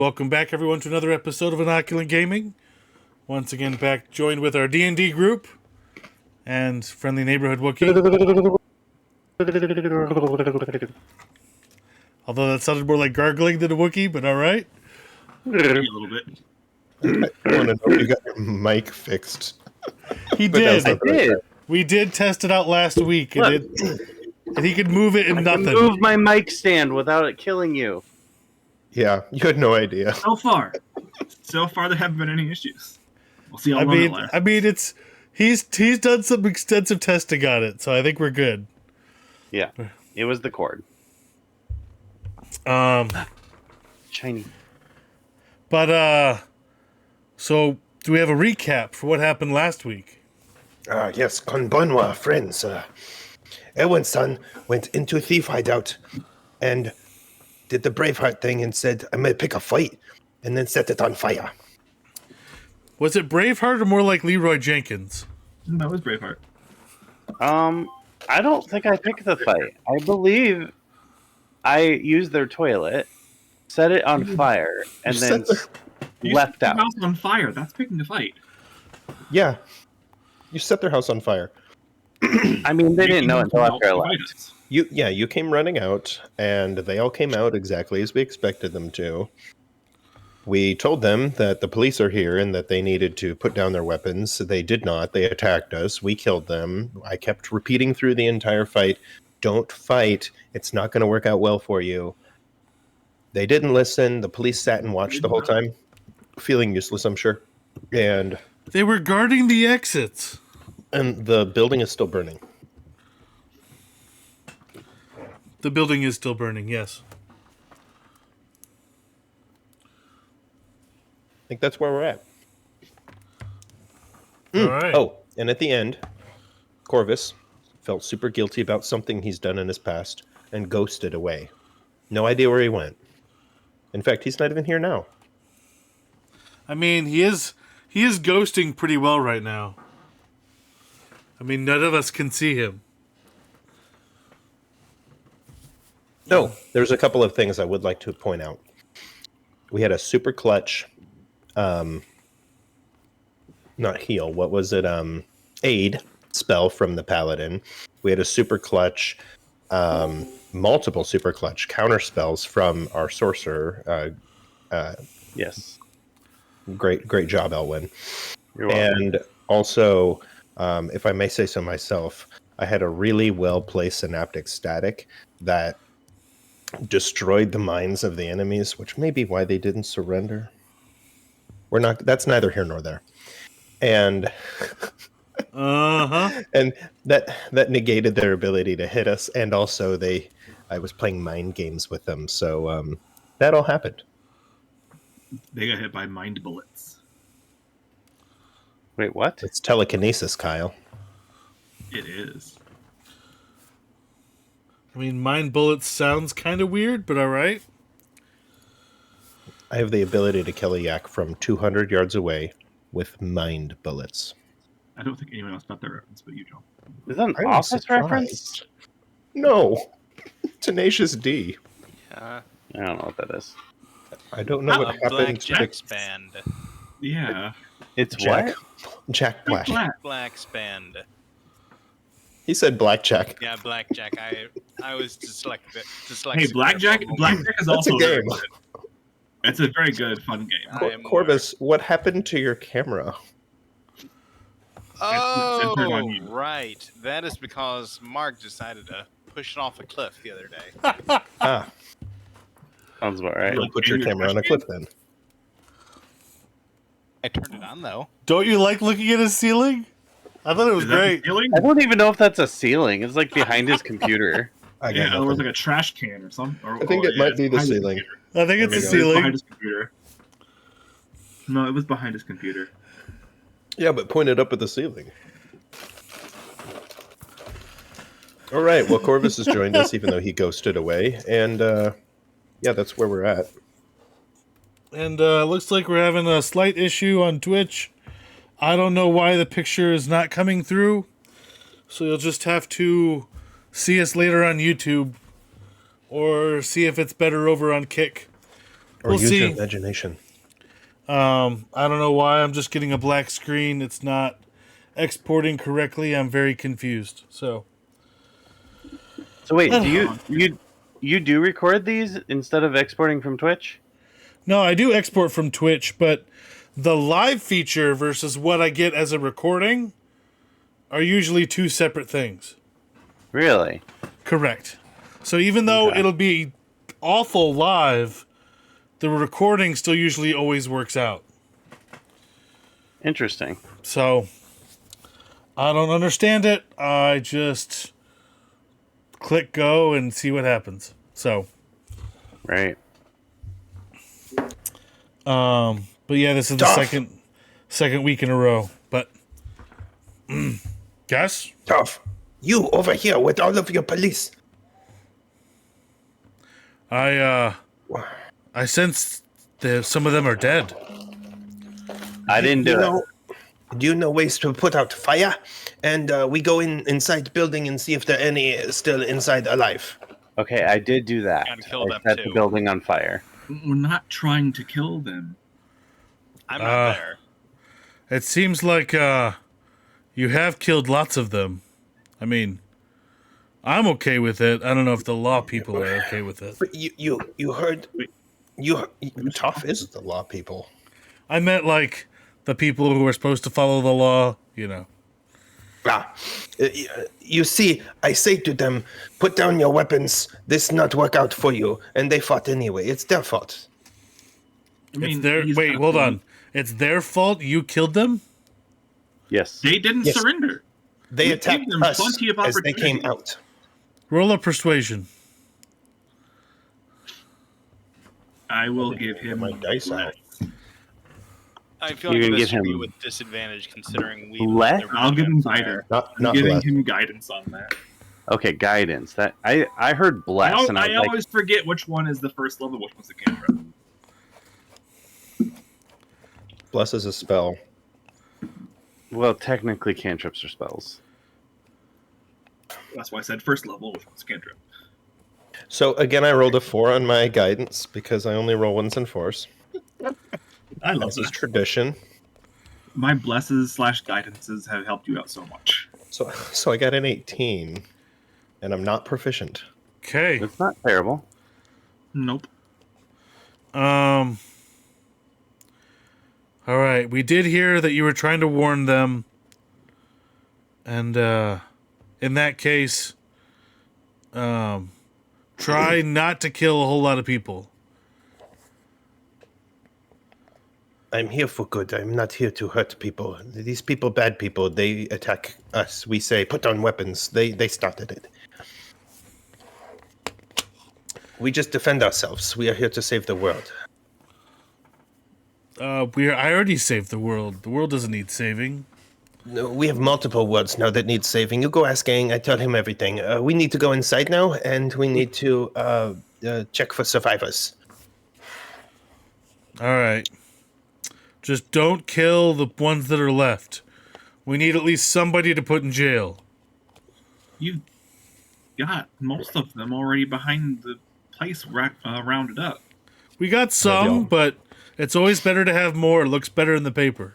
Welcome back, everyone, to another episode of Inoculant Gaming. Once again, back joined with our D&D group and friendly neighborhood Wookiee. Although that sounded more like gargling than a Wookiee, but all right. A little bit. I want to know if you got your mic fixed. He But that was did. not the right time. We did test it out last week, and he could move it and I can nothing. move my mic stand without it killing you. Yeah, you had no idea. So far, there haven't been any issues. We'll see how long it lasts. I mean, he's done some extensive testing on it, so I think we're good. Yeah, it was the cord. Shiny. But so do we have a recap for what happened last week? Yes, konbanwa, friends. Ewan-san went into a thief hideout and did the Braveheart thing and said, I'm going to pick a fight, and then set it on fire. Was it Braveheart or more like Leroy Jenkins? That was Braveheart. I don't think I picked the fight. I believe I used their toilet, set it on fire, and then left set out. their house on fire. That's picking a fight. Yeah, you set their house on fire. I mean, they didn't know until after I left. You came running out, and they all came out exactly as we expected them to. We told them that the police are here and that they needed to put down their weapons. They did not. They attacked us. We killed them. I kept repeating through the entire fight, don't fight. It's not going to work out well for you. They didn't listen. The police sat and watched the whole time, feeling useless, I'm sure. And They were guarding the exits. And the building is still burning. The building is still burning, yes. I think that's where we're at. All right. Oh, and at the end, Corvus felt super guilty about something he's done in his past and ghosted away. No idea where he went. In fact, he's not even here now. I mean, he is ghosting pretty well right now. I mean, none of us can see him. No, there's a couple of things I would like to point out. We had a super clutch, not heal, what was it? Aid spell from the paladin. We had a super clutch, multiple super clutch counter spells from our sorcerer. Yes. Great job, Elwyn. You're welcome. And also, if I may say so myself, I had a really well-placed synaptic static that destroyed the minds of the enemies, which may be why they didn't surrender. That's neither here nor there. And and that negated their ability to hit us, and also I was playing mind games with them, so that all happened. They got hit by mind bullets. Wait, what? It's telekinesis, Kyle. It is. I mean, mind bullets sounds kind of weird, but all right. I have the ability to kill a yak from 200 yards away with mind bullets. I don't think anyone else got that reference, but you don't. Is that an I'm office surprised. reference? No. Tenacious D. Yeah. I don't know what that is. I don't know what happened Black to Jack's band. Yeah. It's Jack. what? Jack Black. Black's band. He said blackjack. Yeah, Blackjack. I was dyslexic. Hey, Blackjack is That's also a very game. good. It's a very good, fun game. I am Corvus, what happened to your camera? centered on Oh, you. right. That is because Mark decided to push it off a cliff the other day. Ah, Sounds about right. Like, put your in your camera on a cliff then. I turned it on though. Don't you like looking at his ceiling? I thought it was Is that the great. ceiling? I don't even know if that's a ceiling. It's like behind his computer. I got Yeah, it was nothing. like a trash can or something. I think it might be the behind his ceiling. computer. I think it's There the we go. It was behind ceiling. his computer. No, it was behind his computer. Yeah, but point it up at the ceiling. All right, well, Corvus has joined us, even though he ghosted away. And, yeah, that's where we're at. And looks like we're having a slight issue on Twitch. I don't know why the picture is not coming through. So you'll just have to see us later on YouTube. Or see if it's better over on Kick. Or We'll use your see. imagination. I don't know why I'm just getting a black screen. It's not exporting correctly. I'm very confused. So wait, do you do record these instead of exporting from Twitch? no, I do export from Twitch, but the live feature versus what I get as a recording are usually two separate things. Really? Correct. So even though Okay. it'll be awful live, the recording still usually always works out. Interesting. So I don't understand it. I just click go and see what happens. So, Right. but yeah, this is the Tough. second week in a row. But guess Tough. You over here with all of your police. I sense that some of them are dead. I didn't do it. Do you know ways to put out fire? And we go inside building and see if there are any still inside alive. Okay, I did do that. Gotta kill I them set the too. building on fire. We're not trying to kill them. I'm not there. It seems like you have killed lots of them. I mean, I'm okay with it. I don't know if the law people are okay with it. But you heard Tough is the law people. I meant like the people who are supposed to follow the law, you know. You see, I say to them, put down your weapons. This not work out for you. And they fought anyway. It's their fault. I It's their he's wait, got hold them. on. It's their fault you killed them? Yes. They didn't Yes. surrender. They We attacked gave them us plenty of as they came opportunities. out. Roll a persuasion. I will give him my dice out. I feel You like can this give should be him with disadvantage considering we. less? I'll give him guidance. Not I'm giving less. him guidance on that. Okay, guidance. That I heard bless, and I I was like, always forget which one is the first level, which one's the cantrip. Bless is a spell. well, technically cantrips are spells. That's why I said first level, which one's cantrip. So again, I rolled a 4 on my guidance because I only roll 1s and 4s. I love This is that. tradition. My blesses / guidances have helped you out so much. So I got an 18, and I'm not proficient. Okay. It's not terrible. Nope. All right. We did hear that you were trying to warn them. And in that case, try not to kill a whole lot of people. I'm here for good. I'm not here to hurt people. These people, bad people, they attack us. We say, put down weapons. They started it. We just defend ourselves. We are here to save the world. I already saved the world. The world doesn't need saving. No, we have multiple worlds now that need saving. You go ask Gang. I tell him everything. We need to go inside now, and we need to check for survivors. All right. Just don't kill the ones that are left. We need at least somebody to put in jail. You got most of them already behind the place rounded up. We got some, Maybe but it's always better to have more. It looks better in the paper.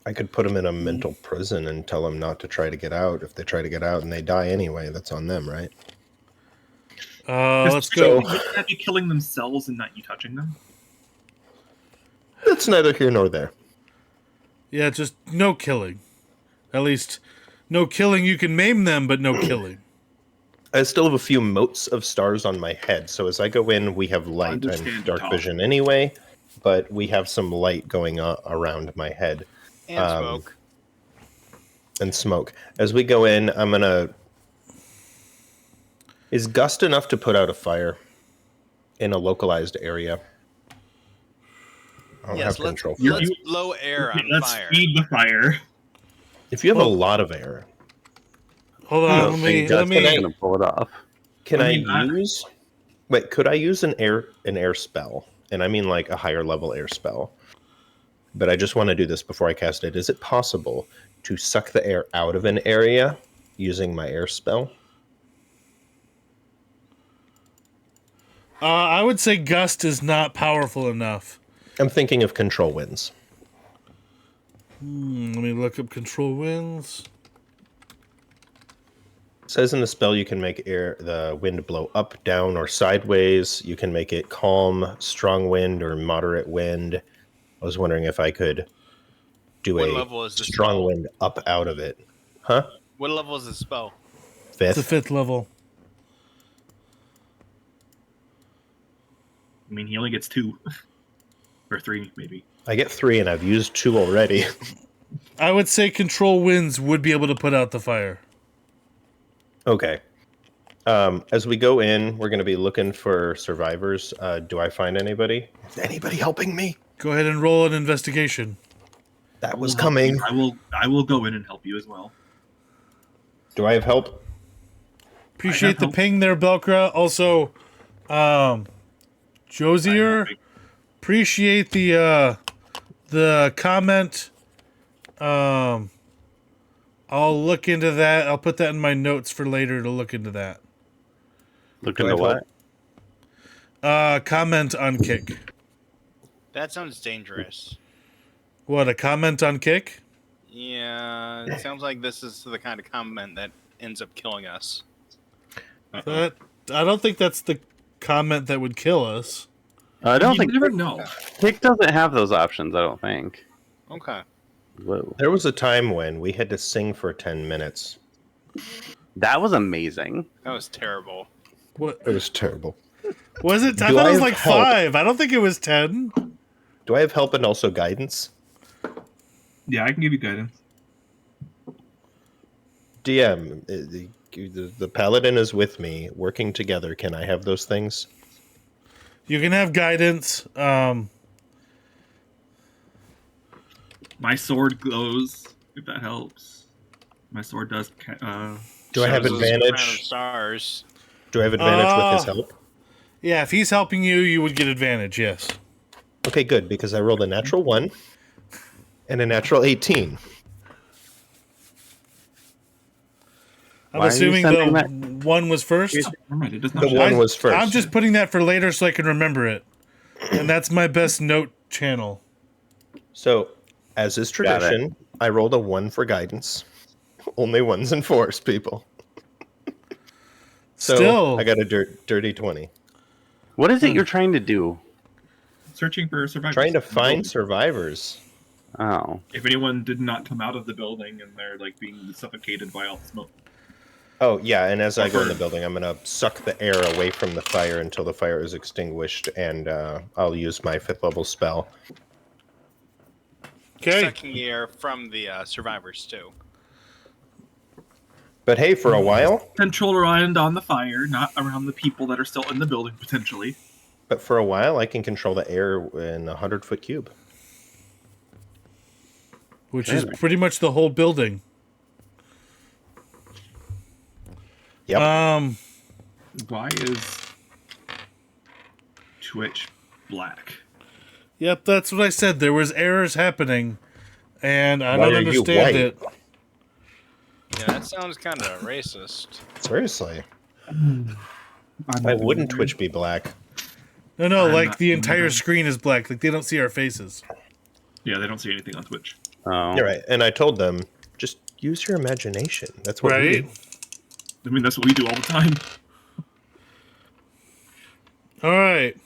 I could put them in a mental prison and tell them not to try to get out. If they try to get out and they die anyway, that's on them, right? Let's go. Wouldn't that be killing themselves and not you touching them? That's neither here nor there. Yeah, just no killing. At least, no killing. You can maim them, but no killing. I still have a few motes of stars on my head, so as I go in, we have light. I'm Understand, dark Tom. vision anyway, but we have some light going around my head. And smoke. And smoke. As we go in, I'm gonna... Is gust enough to put out a fire in a localized area? I don't Yes, have let's, control for let's it. blow air on Let's fire. feed the fire. If you have a lot of air, Hold I on. don't think Let that's me. gonna pull it off. can I I, mean, I- use... Wait, could I use an air spell? And I mean like a higher level air spell. But I just want to do this before I cast it. Is it possible to suck the air out of an area using my air spell? I would say gust is not powerful enough. I'm thinking of control winds. Let me look up control winds. It says in the spell you can make the wind blow up, down, or sideways. You can make it calm, strong wind, or moderate wind. I was wondering if I could do What a level is the strong spell? wind up out of it. Huh? What level is the spell? It's the Fifth. 5th level. I mean, he only gets 2 or 3, maybe. I get 3 and I've used 2 already. I would say control winds would be able to put out the fire. Okay. As we go in, we're going to be looking for survivors. Do I find anybody? Is anybody helping me? Go ahead and roll an investigation. That was We'll help coming. you. I will go in and help you as well. Do I have help? Appreciate the help. ping there, Belkra. Also, Josier, appreciate the comment. I'll look into that. I'll put that in my notes for later to look into that. Look Do I into have what? Comment on Kick. That sounds dangerous. What, a comment on Kick? Yeah, it sounds like this is the kind of comment that ends up killing us. That I don't think that's the comment that would kill us. I don't You think never know. Kick doesn't have those options. I don't think. Okay. Whoa, There was a time when we had to sing for 10 minutes. that was amazing. That was terrible. What It was terrible. was it? I Do thought I it was have like help? 5. I don't think it was 10. Do I have help and also guidance? Yeah, I can give you guidance. DM, the paladin is with me, working together. Can I have those things? You can have guidance. My sword glows, if that helps. My sword does. Do I have Shows us a crown of advantage? stars. Do I have advantage with his help? Yeah, if he's helping you, you would get advantage. Yes. Okay, good, because I rolled a natural 1 and a natural 18. I'm Why are you assuming sending the that? one was first. Never mind, it does not The show. one was first. I'm just putting that for later so I can remember it. And that's my best note channel. So, as is tradition, I rolled a 1 for guidance. Only 1s and 4s, people. So, Still, I got a dirty 20. What is it you're trying to do? Searching for survivors. Trying to in the find building. survivors. Oh, If anyone did not come out of the building and they're like being suffocated by all the smoke. Oh, yeah, and as I go in the building, I'm going to suck the air away from the fire until the fire is extinguished, and I'll use my 5th level spell. okay. Sucking air from the survivors, too. But hey, for a while, Control around on the fire, not around the people that are still in the building, potentially. I can control the air in a 100-foot cube. Which is pretty much the whole building. Yep. Why is Twitch black? Yep, that's what I said. There was errors happening, and I Why don't are you understand white? it. Yeah, that sounds kind of racist. Seriously. Why wouldn't Twitch be black? No, I'm like not- the entire screen is black. Like they don't see our faces. Yeah, they don't see anything on Twitch. oh. You're right. And I told them, just use your imagination. That's what we Right? do. I mean, that's what we do all the time. All right.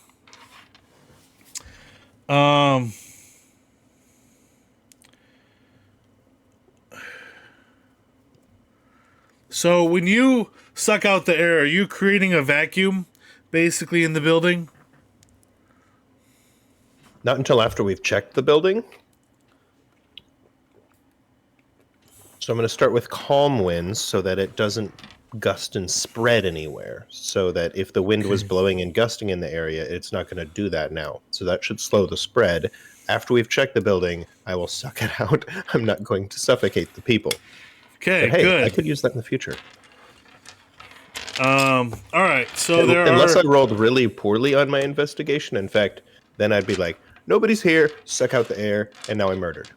So when you suck out the air, are you creating a vacuum basically in the building? Not until after we've checked the building. So I'm going to start with calm winds so that it doesn't gust and spread anywhere. So that if the wind was blowing and gusting in the area, it's not going to do that now. So that should slow the spread. After we've checked the building, I will suck it out. I'm not going to suffocate the people. Okay, But hey, good. I could use that in the future. All right. So there Unless are I rolled really poorly on my investigation. In fact, then I'd be like, nobody's here, suck out the air, and now I'm murdered.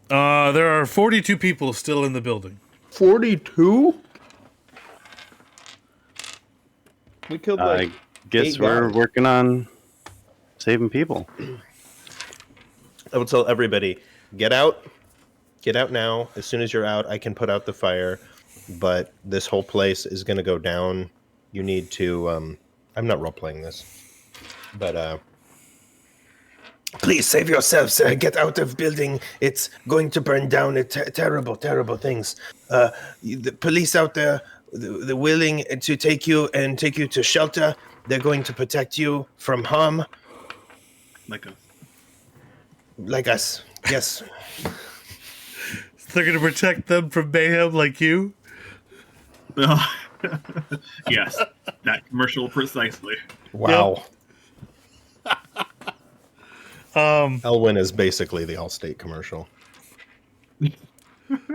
there are 42 people still in the building. 42? We killed I Guess Hey, we're guys. working on saving people. I would tell everybody, get out now. As soon as you're out, I can put out the fire. But this whole place is going to go down. You need to. I'm not role playing this, but please save yourselves. Get out of building. It's going to burn down. It's terrible, terrible things. The police out there, they're willing to take you to shelter. They're going to protect you from harm, Like a like us. Yes. They're going to protect them from mayhem like you? yes, that commercial precisely. Wow. Um, Elwyn is basically the Allstate commercial.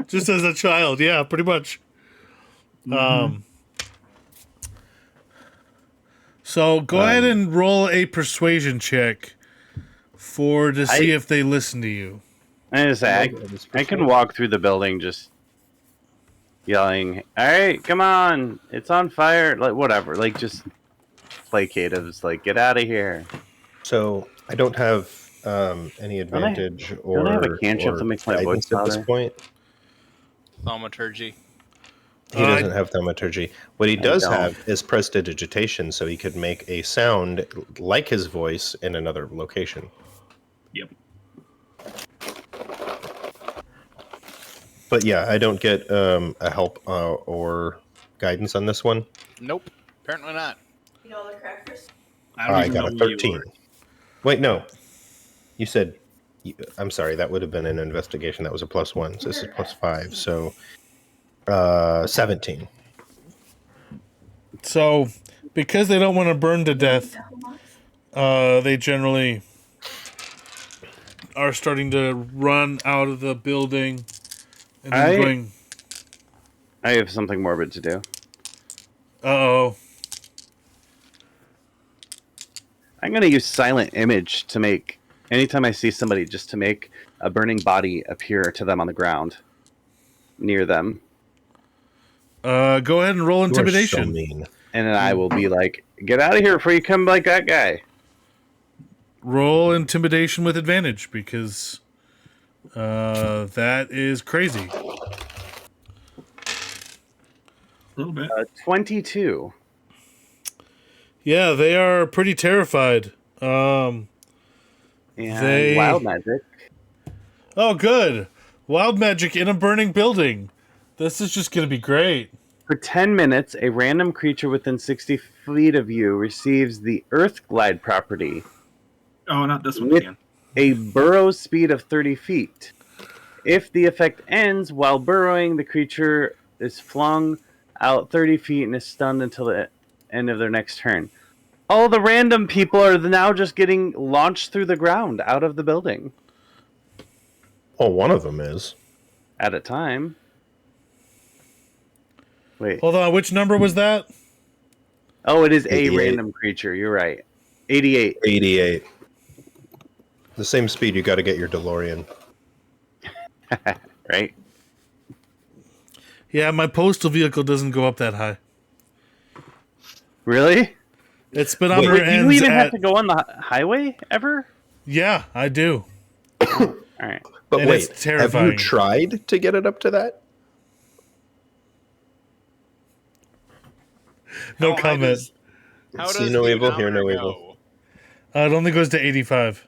just as a child, yeah, pretty much. So go ahead and roll a persuasion check to see if they listen to you. I just say, I can walk through the building just yelling, "All right, come on, it's on fire!" Like whatever, like just placatives, like get out of here. So I don't have any advantage or, don't I have a cantrip or that makes my guidance voice at this louder? point. Thaumaturgy. He doesn't have thaumaturgy. What he does don't. have is prestidigitation, so he could make a sound like his voice in another location. Yep. But yeah, I don't get a help or guidance on this one. Nope. Apparently not. You know the crackers? I even got a know who you 13. are. Wait, no. You said... I'm sorry, that would have been an investigation. That was a +1, so this is +5, so 17. So, because they don't want to burn to death, they generally are starting to run out of the building and then going, I have something morbid to do. uh-oh. I'm going to use silent image to make, anytime I see somebody, just to make a burning body appear to them on the ground near them. Go ahead and roll You are so intimidation. mean. And then I will be like, get out of here before you come like that guy. Roll intimidation with advantage because that is crazy. A little bit. 22. Yeah, they are pretty terrified. And They- wild magic. Oh, good. Wild magic in a burning building. This is just going to be great. For 10 minutes, a random creature within 60 feet of you receives the Earth Glide property, Oh, not this one With- again. a burrow speed of 30 feet. If the effect ends while burrowing, the creature is flung out 30 feet and is stunned until the end of their next turn. All the random people are now just getting launched through the ground out of the building Oh, one of them is. at a time. Wait. Hold on, which number was that? Oh, it is a 88. random creature. You're right. 88. 88. The same speed you got to get your DeLorean. Right? Yeah, my postal vehicle doesn't go up that high. Really? Its speedometer Wait, do you ends even have at... to go on the highway ever? Yeah, I do. All right. But And wait, it's have terrifying. you tried to get it up to that? No How high comment. How See does no the evil, hear no odometer evil. go? It only goes to 85.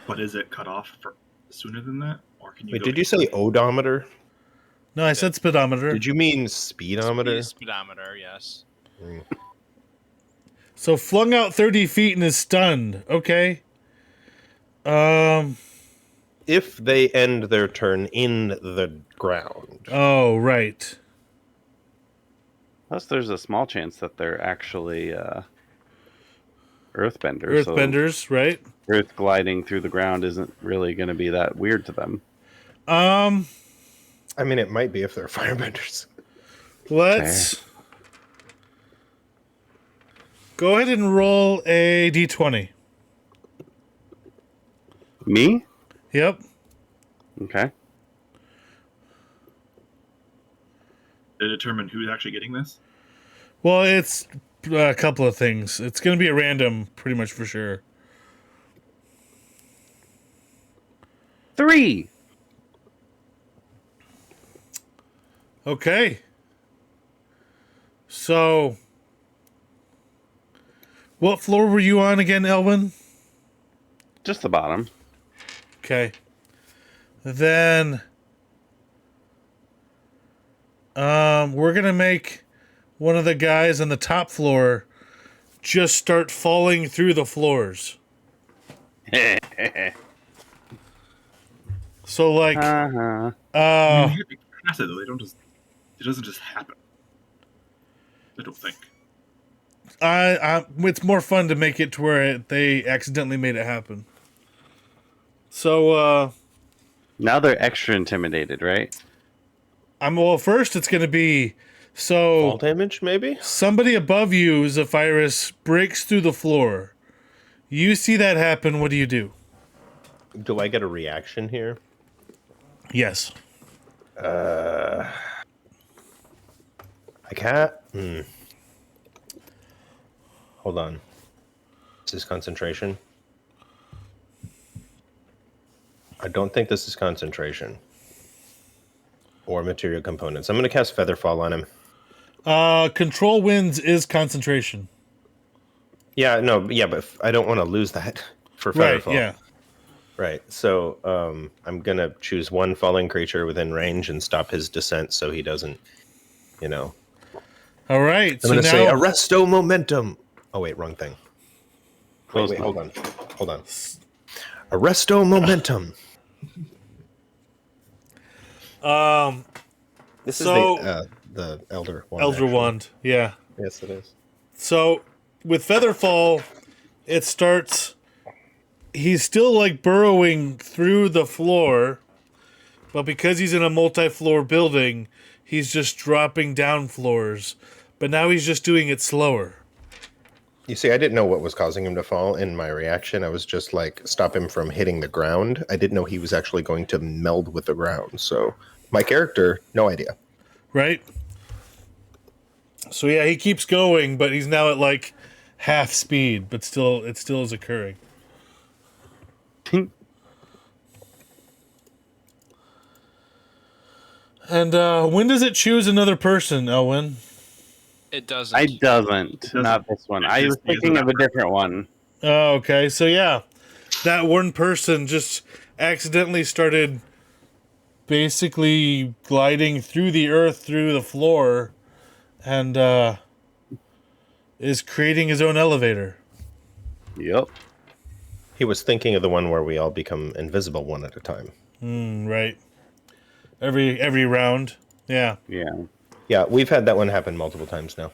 But is it cut off for sooner than that? Or can you Wait, go did you say odometer? No, I said speedometer. Did you mean speedometer? Speedometer, yes. So flung out 30 feet and is stunned. Okay. If they end their turn in the ground. Oh, right. Plus, there's a small chance that they're actually earthbenders. Earthbenders, right? So earth gliding through the ground isn't really going to be that weird to them. Um, I mean, it might be if they're firebenders. let's go ahead and roll a d20. Me? Yep. Okay. to determine who's actually getting this? Well, it's a couple of things. It's going to be a random, pretty much for sure. 3. Okay. So, what floor were you on again, Elwin? Just the bottom. Okay. Then, we're going to make one of the guys on the top floor just start falling through the floors. So, like, Uh-huh. I mean, you have to cast it though. They don't just. It doesn't just happen. I don't think. it's more fun to make it to where they accidentally made it happen. So, Now they're extra intimidated, right? well, first it's going to be, Fall so damage, maybe? somebody above you, Zephyrus, breaks through the floor. You see that happen, what do you do? Do I get a reaction here? Yes. I can't. Hold on. This is concentration. I don't think this is concentration. Or material components. I'm going to cast Featherfall on him. Control winds is concentration. Yeah, no, yeah, but I don't want to lose that for Right, Featherfall. yeah. Right. So I'm going to choose one falling creature within range and stop his descent so he doesn't, All right, I'm so going to say now... Arresto Momentum. Oh, wait, wrong thing. Close Wait, enough. hold on. Arresto Momentum. This So- is the Elder Wand. Elder actually. Wand, yeah. Yes, it is. So, with Featherfall, it starts... He's still, like, burrowing through the floor, but because he's in a multi-floor building, he's just dropping down floors. But now he's just doing it slower. You see, I didn't know what was causing him to fall. In my reaction, I was just like, stop him from hitting the ground. I didn't know he was actually going to meld with the ground. So, my character, no idea. Right? So yeah, he keeps going, but he's now at like half speed, but it still is occurring. And when does it choose another person, Elwin? It doesn't. I doesn't. doesn't. Not this one. It I was just uses thinking of a that. different one. Oh, okay. So yeah, that one person just accidentally started basically gliding through the earth, through the floor, and is creating his own elevator. Yep. He was thinking of the one where we all become invisible one at a time. Right. Every round. Yeah. Yeah. Yeah, we've had that one happen multiple times now.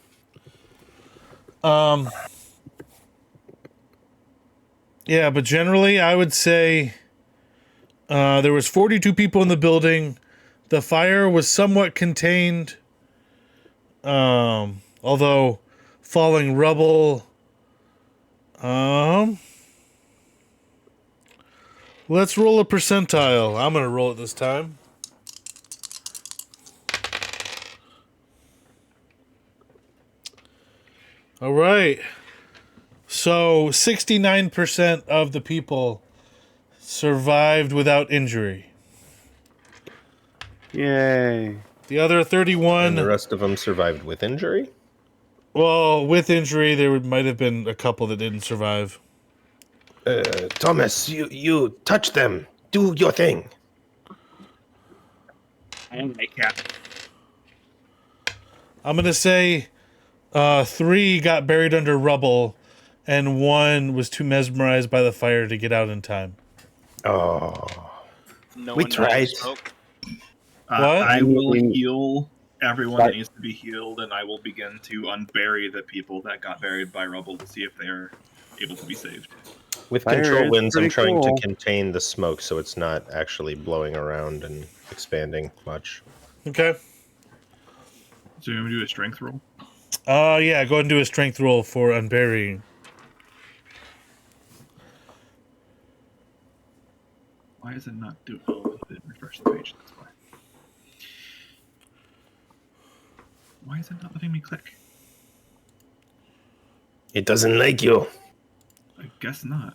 Yeah, but generally, I would say there was 42 people in the building. The fire was somewhat contained, although falling rubble. Let's roll a percentile. I'm gonna roll it this time. All right. So 69% of the people survived without injury. Yay. The other 31, And the rest of them survived with injury. well, with injury, there might have been a couple that didn't survive. Thomas, you touch them. Do your thing. And my cat. I'm gonna say 3 got buried under rubble, and 1 was too mesmerized by the fire to get out in time. Oh, No We one tried. died of smoke. What? I will Mm. heal everyone that needs to be healed, and I will begin to unbury the people that got buried by rubble to see if they're able to be saved. with Fire control is winds, I'm pretty trying cool. to contain the smoke so it's not actually blowing around and expanding much. Okay. So you're going to do a strength roll? Yeah, go ahead and do a strength roll for unburying. Why is it not doing? Oh, it didn't refresh the page. That's why. Why is it not letting me click? It doesn't like you. I guess not.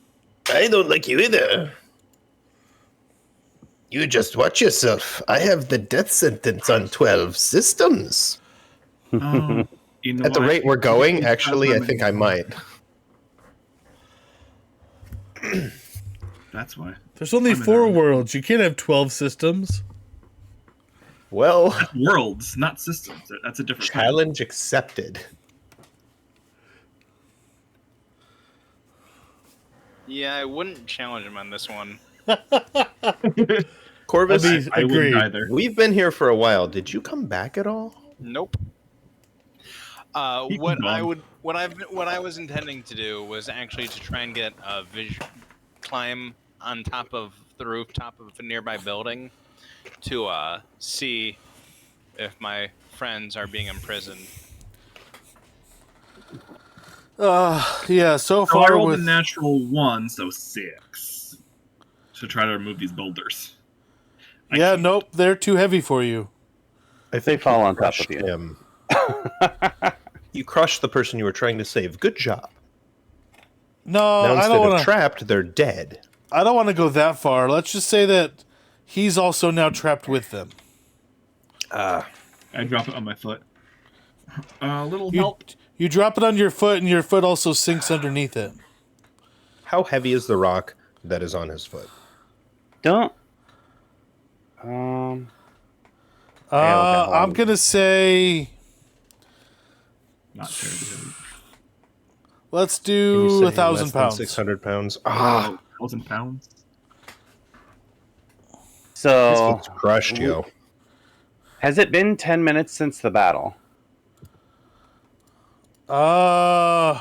I don't like you either. You just watch yourself. I have the death sentence on 12 systems. Oh, you know, At the I rate think we're going, it's actually, I not think I might. That's why. There's only I'm in 4 there. worlds. You can't have 12 systems. Well, That's worlds, not systems. That's a different thing. challenge accepted. Yeah, I wouldn't challenge him on this one. Corvus, I wouldn't Agreed. either. we've been here for a while. Did you come back at all? Nope. He What can I go. would, what I was intending to do was actually to try and get a climb on top of the rooftop of a nearby building to see if my friends are being imprisoned. Yeah, so So I far rolled with a natural 1, so 6. To try to remove these boulders. I yeah, can't. nope, they're too heavy for you. I They fall on top of crushed you. him. You crushed the person you were trying to save. Good job. No, Now I instead don't of want to. trapped, they're dead. I don't want to go that far. Let's just say that he's also now trapped with them. Ah, I drop it on my foot. A little You help. you drop it on your foot, and your foot also sinks underneath it. how heavy is the rock that is on his foot? Don't. Yeah, okay, hold I'm on. gonna say Not terribly heavy. let's Can you do say 1,000 less than pounds. 600 pounds. Ah, 1,000 pounds. this So, looks crushed, yo. has it been 10 minutes since the battle? I'm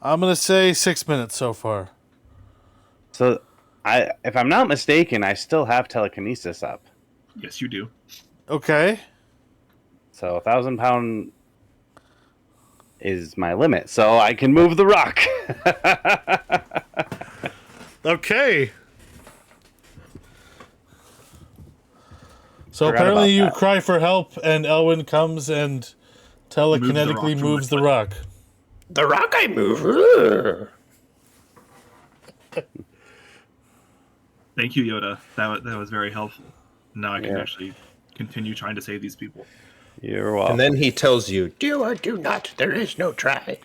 gonna say 6 minutes so far. So, if I'm not mistaken, I still have telekinesis up. Yes, you do. Okay. So 1,000 pound is my limit. So I can move the rock. Okay. So Forgot apparently about you that. cry for help, and Elwyn comes and telekinetically from moves my the foot. rock. The rock I move. Ugh. Thank you, Yoda. That was very helpful. Now I can Yeah. actually continue trying to save these people. You're welcome. And then he tells you, do or do not. There is no try.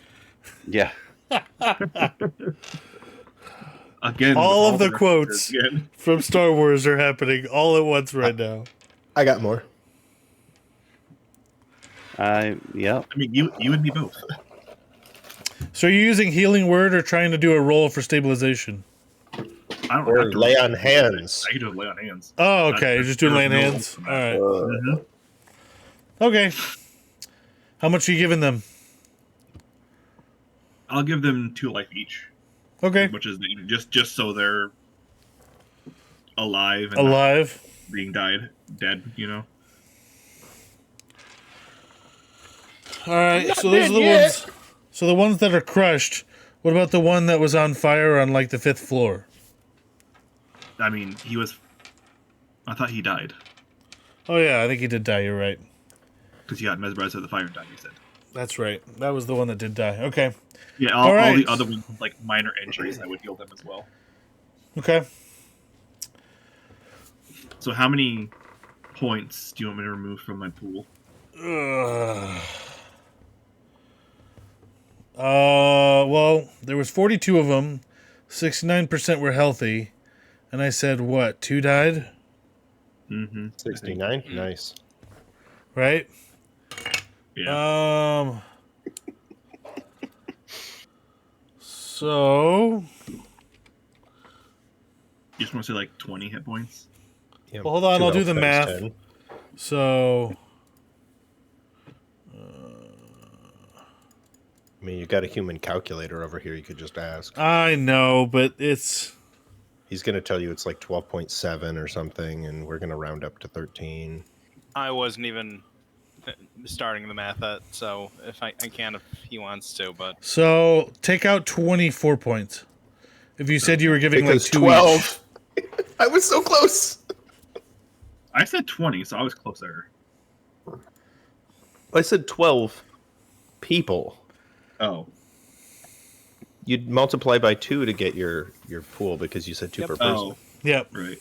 Yeah. Again, All of the references quotes again. from Star Wars are happening all at once right now. I got more. Yep. I mean, you and me both. So are you using healing word or trying to do a roll for stabilization? I don't Or have to lay roll. on hands. I can do a lay on hands. Oh, okay. You're just doing There's laying no hands? roll All for that. right. Mhm. Okay. How much are you giving them? I'll give them 2 life each, Okay. which is just so they're alive and not Alive. being dead. All right. So those are the ones. So the ones that are crushed. What about the one that was on fire on like the 5th floor? I mean, I thought he died Oh yeah, I think he did die. You're right. because he got mesmerized at the fire and died. You said. That's right. That was the one that did die. Okay. Yeah, All all right. the other ones with, like minor injuries, I would heal them as well. Okay. So how many points do you want me to remove from my pool? Well, there was 42 of them. 69% were healthy, and I said what? 2 died, Mm-hmm. 69? Nice. right? Yeah. So You just want to say like 20 hit points? Yeah, Well, hold on, 2 I'll do health the times math. 10. so I mean, you got a human calculator over here. You could just ask. I know, but it's He's going to tell you it's like 12.7 or something, and we're going to round up to 13. I wasn't even starting the math at, so if I can if he wants to, but so take out 24 points. If you said you were giving Because like 2 12. I was so close. I said 20, so I was closer. I said 12 people. Oh. you'd multiply by 2 to get your pool because you said 2 Yep. per person. Oh, Yep. right.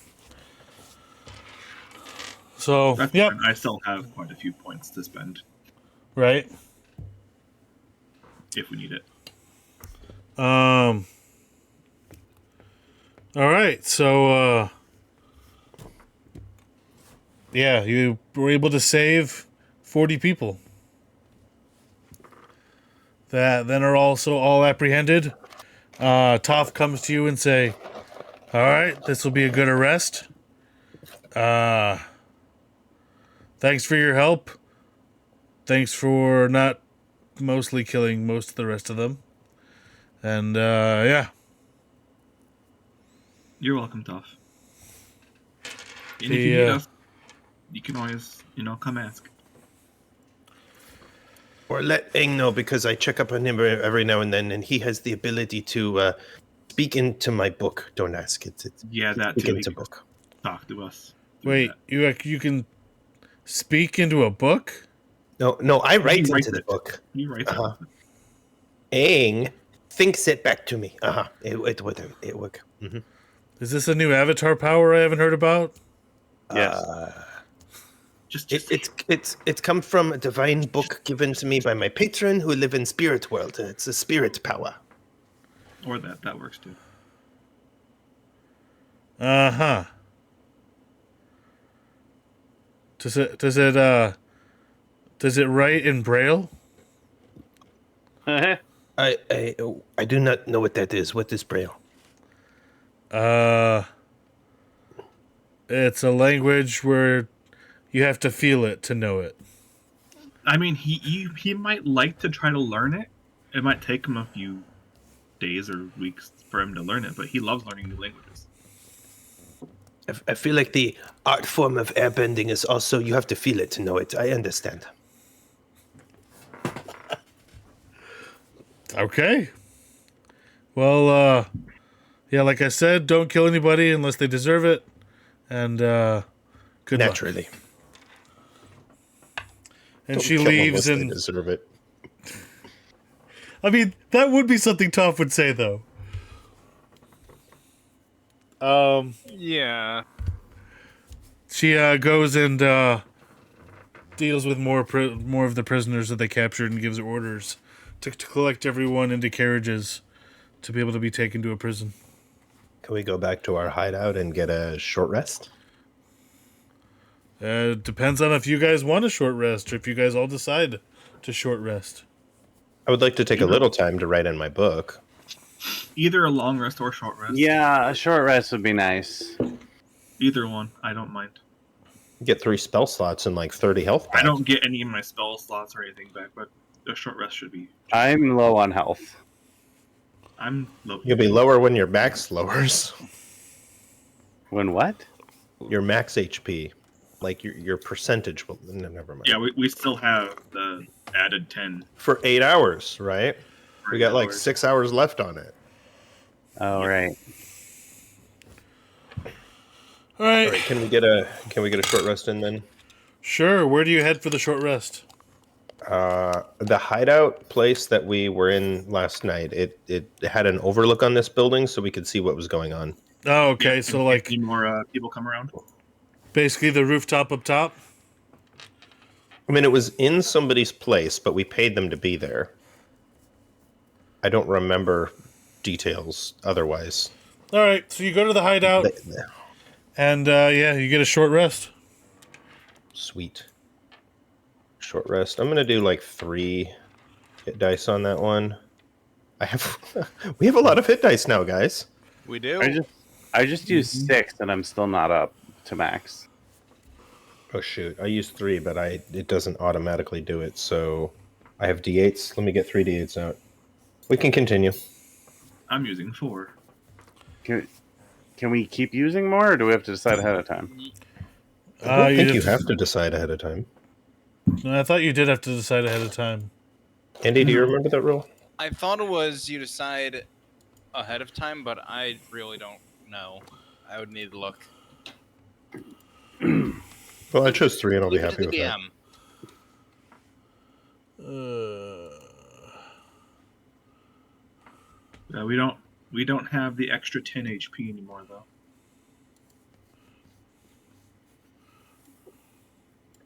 So, That's yep. fine. I still have quite a few points to spend Right. if we need it. All right. So, yeah, you were able to save 40 people. That then are also all apprehended. Toph comes to you and say, "All right, this will be a good arrest. Thanks for your help. Thanks for not mostly killing most of the rest of them. And yeah, You're welcome, Tough. And if The, you need uh, us, you can always, come ask. Or let Aang know because I check up on him every now and then, and he has the ability to speak into my book. Don't ask it. Yeah, that speak too. He into can book. talk to us. through wait, that. you can speak into a book? No, I write He writes into the it. book. He writes Uh-huh. it. Aang thinks it back to me. It work. Mm-hmm. Is this a new avatar power I haven't heard about? Yes. Just It's come from a divine book given to me by my patron who live in spirit world. It's a spirit power. or that works too. Uh-huh. Does it write in Braille? I do not know what that is. What is Braille? It's a language where you have to feel it to know it. I mean, he might like to try to learn it. It might take him a few days or weeks for him to learn it, but he loves learning new languages. I feel like the art form of airbending is also you have to feel it to know it. I understand. Okay. Well, yeah, like I said, don't kill anybody unless they deserve it. And good luck. Naturally. And Don't she kill them leaves, unless they and deserve it. I mean that would be something Toph would say, though. Yeah. She goes and deals with more of the prisoners that they captured and gives orders to collect everyone into carriages to be able to be taken to a prison. Can we go back to our hideout and get a short rest? Depends on if you guys want a short rest or if you guys all decide to short rest. I would like to take a little time to write in my book. Either a long rest or a short rest. Yeah, a short rest would be nice. Either one. I don't mind. Get 3 spell slots and like 30 health back. I don't get any of my spell slots or anything back, but a short rest should be. I'm low on health. I'm low. You'll be lower when your max lowers. When what? Your max HP. Like your percentage will... No, never mind. Yeah, we still have the added 10. For 8 hours, right? for We got like hours. 6 hours left on it. Oh, right. All right. All right, can we get a short rest in then? Sure. Where do you head for the short rest? The hideout place that we were in last night, it had an overlook on this building so we could see what was going on. Oh, okay. Yeah, So if like any more people come around. basically the rooftop up top. I mean, it was in somebody's place, but we paid them to be there. I don't remember details otherwise. All right. So you go to the hideout, and yeah, you get a short rest. Sweet. Short rest. I'm gonna do like 3 hit dice on that one. We have a lot of hit dice now, guys. We do. I just used 6 and I'm still not up to max. Oh shoot, I used 3, but it doesn't automatically do it. So I have d8s. Let me get 3 d8s out. We can continue. I'm using 4. Can we keep using more, or do we have to decide ahead of time? I don't think you just- have to decide ahead of time. No, I thought you did have to decide ahead of time. Andy, do you remember that rule? I thought it was you decide ahead of time, but I really don't know. I would need to look. Well, I chose 3, and I'll be Leave it to happy the with that. DM. We don't have the extra 10 HP anymore though.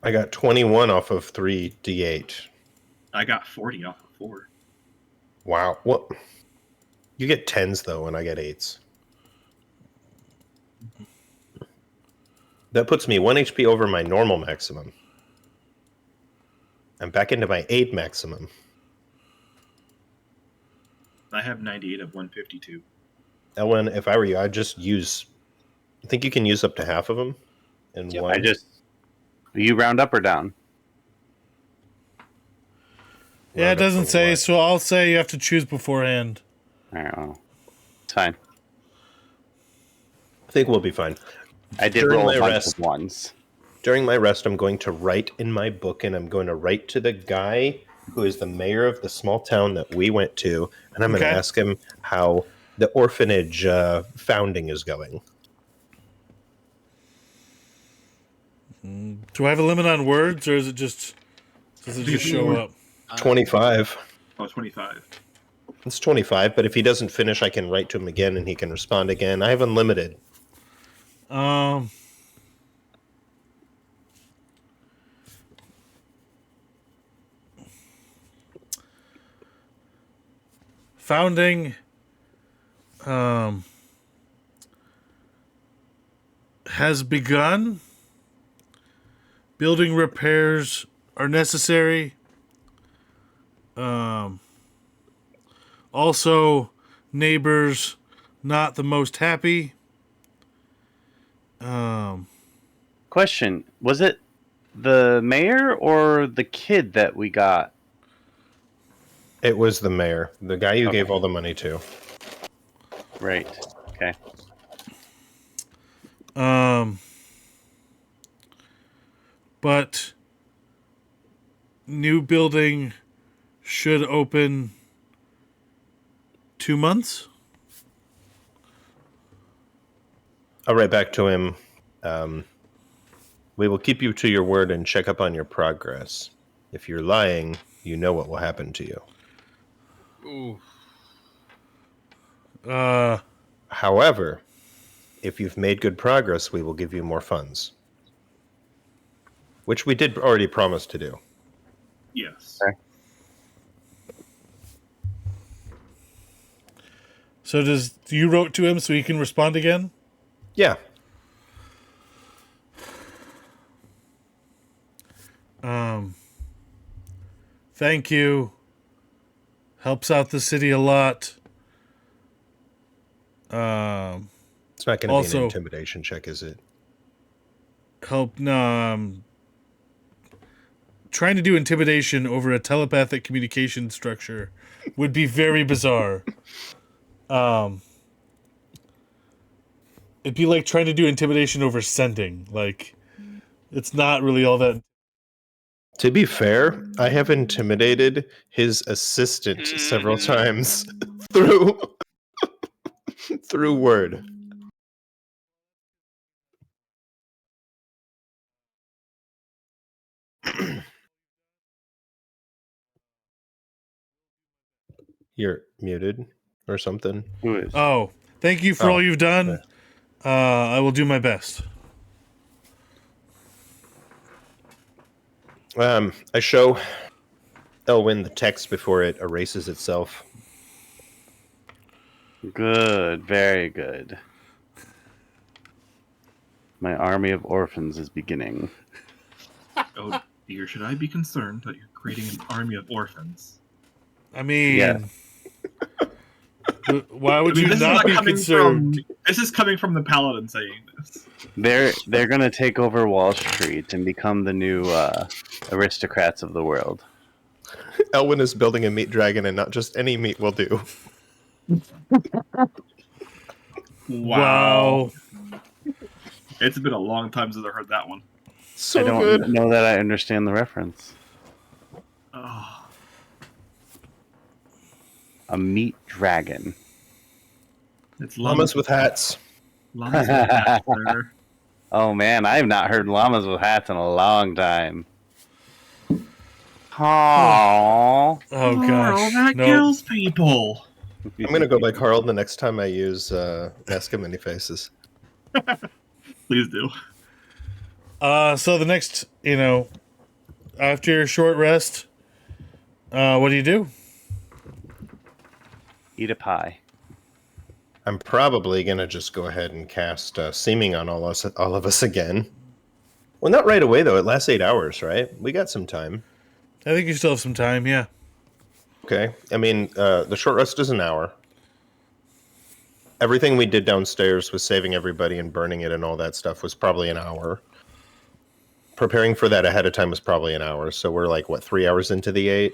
I got 21 off of 3d8. I got 40 off of 4. Wow. What? You get 10s though, and I get 8s. That puts me 1 HP over my normal maximum. I'm back into my 8 maximum. I have 98 of 152. Ellen, if I were you, I'd just use... I think you can use up to half of them in Yep. one. You round up or down? Yeah, it Round up doesn't for say, what? so I'll say you have to choose beforehand. I don't know. It's fine. I think we'll be fine. I did During roll my a bunch rest- of ones. During my rest, I'm going to write in my book, and I'm going to write to the guy who is the mayor of the small town that we went to, and I'm going to Okay. ask him how the orphanage founding is going. Do I have a limit on words, or is it just does it just show up? 25. Oh, 25. It's 25, but if he doesn't finish, I can write to him again, and he can respond again. I have unlimited. Founding has begun. Building repairs are necessary. Also, neighbors not the most happy. Question: was it the mayor or the kid that we got? It was the mayor, the guy you Okay. gave all the money to. Right. Okay. But new building should open 2 months. I'll write back to him. We will keep you to your word and check up on your progress. If you're lying, you know what will happen to you. Ooh. However, if you've made good progress, we will give you more funds. Which we did already promise to do. Yes. Okay. So you wrote to him so he can respond again? Yeah. Thank you. Helps out the city a lot. It's not going to be Also- an intimidation check, is it? Trying to do intimidation over a telepathic communication structure would be very bizarre. It'd be like trying to do intimidation over sending. Like, it's not really all that. To be fair, I have intimidated his assistant several times through through word. You're muted or something. Who is? Oh, thank you for Oh, all you've done. I will do my best. I show Elwyn the text before it erases itself. Good. Very good. My army of orphans is beginning. Oh dear, should I be concerned that you're creating an army of orphans? I mean, Yeah. why would I mean, you this is not be coming concerned? This is coming from the paladin saying this. They're gonna take over Wall Street and become the new aristocrats of the world. Elwyn is building a meat dragon, and not just any meat will do. Wow. It's been a long time since I heard that one. So I don't good. know that I understand the reference. Oh, A meat dragon. it's Llamas with hats. Llamas with hats, sir. Oh man, I have not heard llamas with hats in a long time. Aww. Oh gosh. that No. kills people. I'm going to go by Carl the next time I use Mask of Many Faces. Please do. So the next, after your short rest, what do you do? Eat a pie. I'm probably going to just go ahead and cast Seeming on all of us again. Well, not right away, though. It lasts 8 hours, right? We got some time. I think you still have some time, yeah. Okay. I mean, the short rest is an hour. Everything we did downstairs with saving everybody and burning it and all that stuff was probably an hour. Preparing for that ahead of time was probably an hour. So we're like, 3 hours into the 8?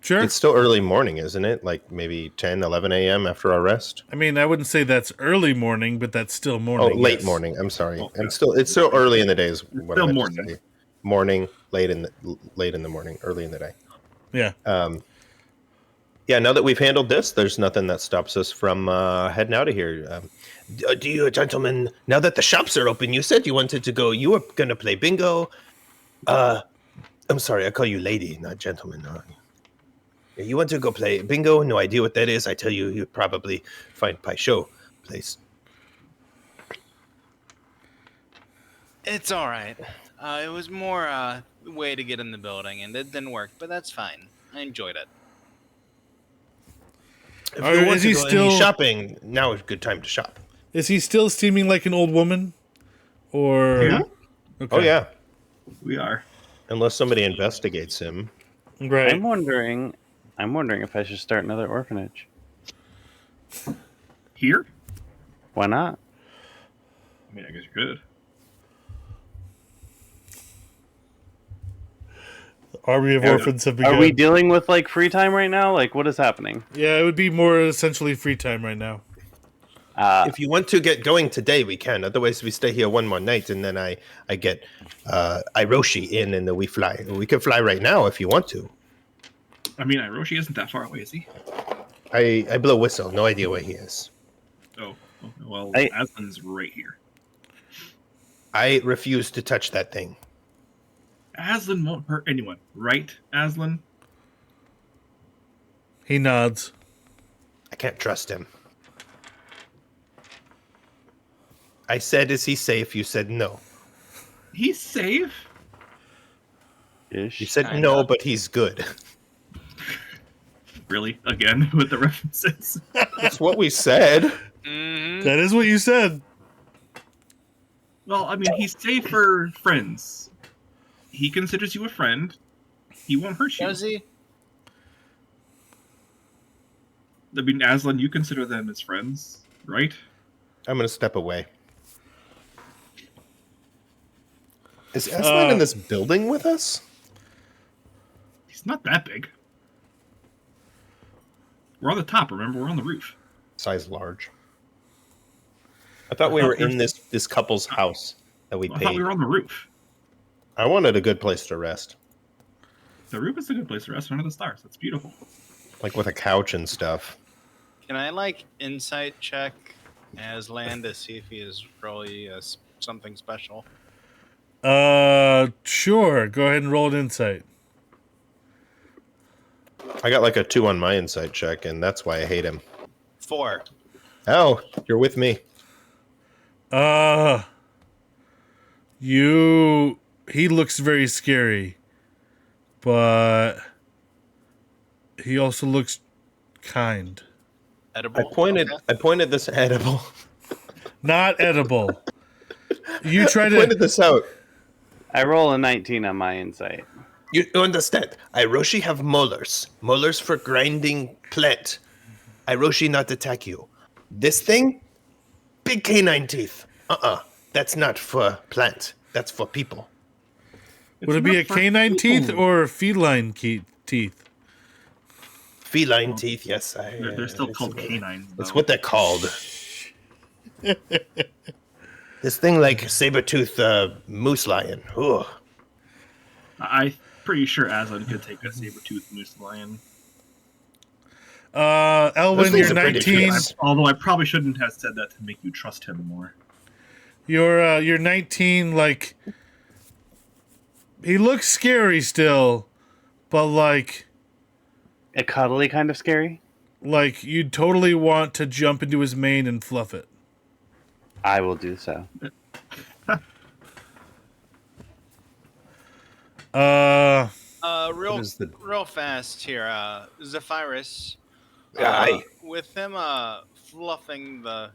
Sure. It's still early morning, isn't it? Like maybe 10, 11 a.m. after our rest? I mean, I wouldn't say that's early morning, but that's still Oh, morning. late yes. morning. I'm sorry. Oh, It's still early in the day. Is what still I meant to morning. say. Morning, late in the morning, early in the day. Yeah. Yeah. Now that we've handled this, there's nothing that stops us from heading out of here. Do you gentlemen? Now that the shops are open, you said you wanted to go. You were gonna play bingo. I'm sorry. I call you lady, not gentleman. You want to go play bingo? No idea what that is. I tell you, you'd probably find Pai Show place. It's all right. It was more a way to get in the building, and it didn't work, but that's fine. I enjoyed it. If Or you want is to he go any still- shopping, now is a good time to shop. Is he still seeming like an old woman? Or Yeah. Okay. Oh yeah, We are. unless somebody investigates him. Right. I'm wondering if I should start another orphanage. Here? Why not? I mean, I guess you could. Army of Orphans have begun. Are we dealing with like free time right now? Like, what is happening? Yeah, it would be more essentially free time right now. If you want to get going today, we can. Otherwise, we stay here one more night, and then I get Iroshi in, and then we fly. We can fly right now if you want to. I mean, Iroshi isn't that far away, is he? I blow whistle. No idea where he is. Oh, well, I- Aslan's right here. I refuse to touch that thing. Aslan won't hurt anyone, right, Aslan? He nods. I can't trust him. I said, is he safe? You said no. He's safe. You Ish. said Kinda. no, but he's good. Really? Again, with the references. That's what we said. Mm-hmm. That is what you said. Well, I mean, he's safe for friends. He considers you a friend. He won't hurt you. Does he? I mean, Aslan, you consider them as friends, right? I'm going to step away. Is Aslan in this building with us? He's not that big. We're on the top, remember? We're on the roof. Size large. I thought we were in this couple's house that we I thought paid. we were on the roof. I wanted a good place to rest, The roof is a good place to rest under the stars. That's beautiful. like with a couch and stuff. Can I insight check Aslan to see if he is really something special? Sure. Go ahead and roll an insight. I got like a 2 on my insight check, and that's why I hate him. 4. Oh, you're with me. He looks very scary, but he also looks kind. Edible. I Okay. pointed this edible. Not edible. You try I to. pointed this out. I roll a 19 on my insight. You understand? Iroshi have molars. Molars for grinding plant. Iroshi not attack you. This thing? Big canine teeth. That's not for plant. That's for people. Would it be a It's not for canine teeth people. or feline teeth? Feline teeth, yes. They're still called canines. That's though. what they're called. This thing like saber-tooth moose lion. Ooh. I'm pretty sure Aslan could take a saber-toothed moose lion. Elwyn, things you're are pretty 19. fierce. Although I probably shouldn't have said that to make you trust him more. You're 19. Like, he looks scary still, but like, A cuddly kind of scary. Like, you'd totally want to jump into his mane and fluff it. I will do so. Real What is the- real fast here. Zephyrus. Aye. With him fluffing the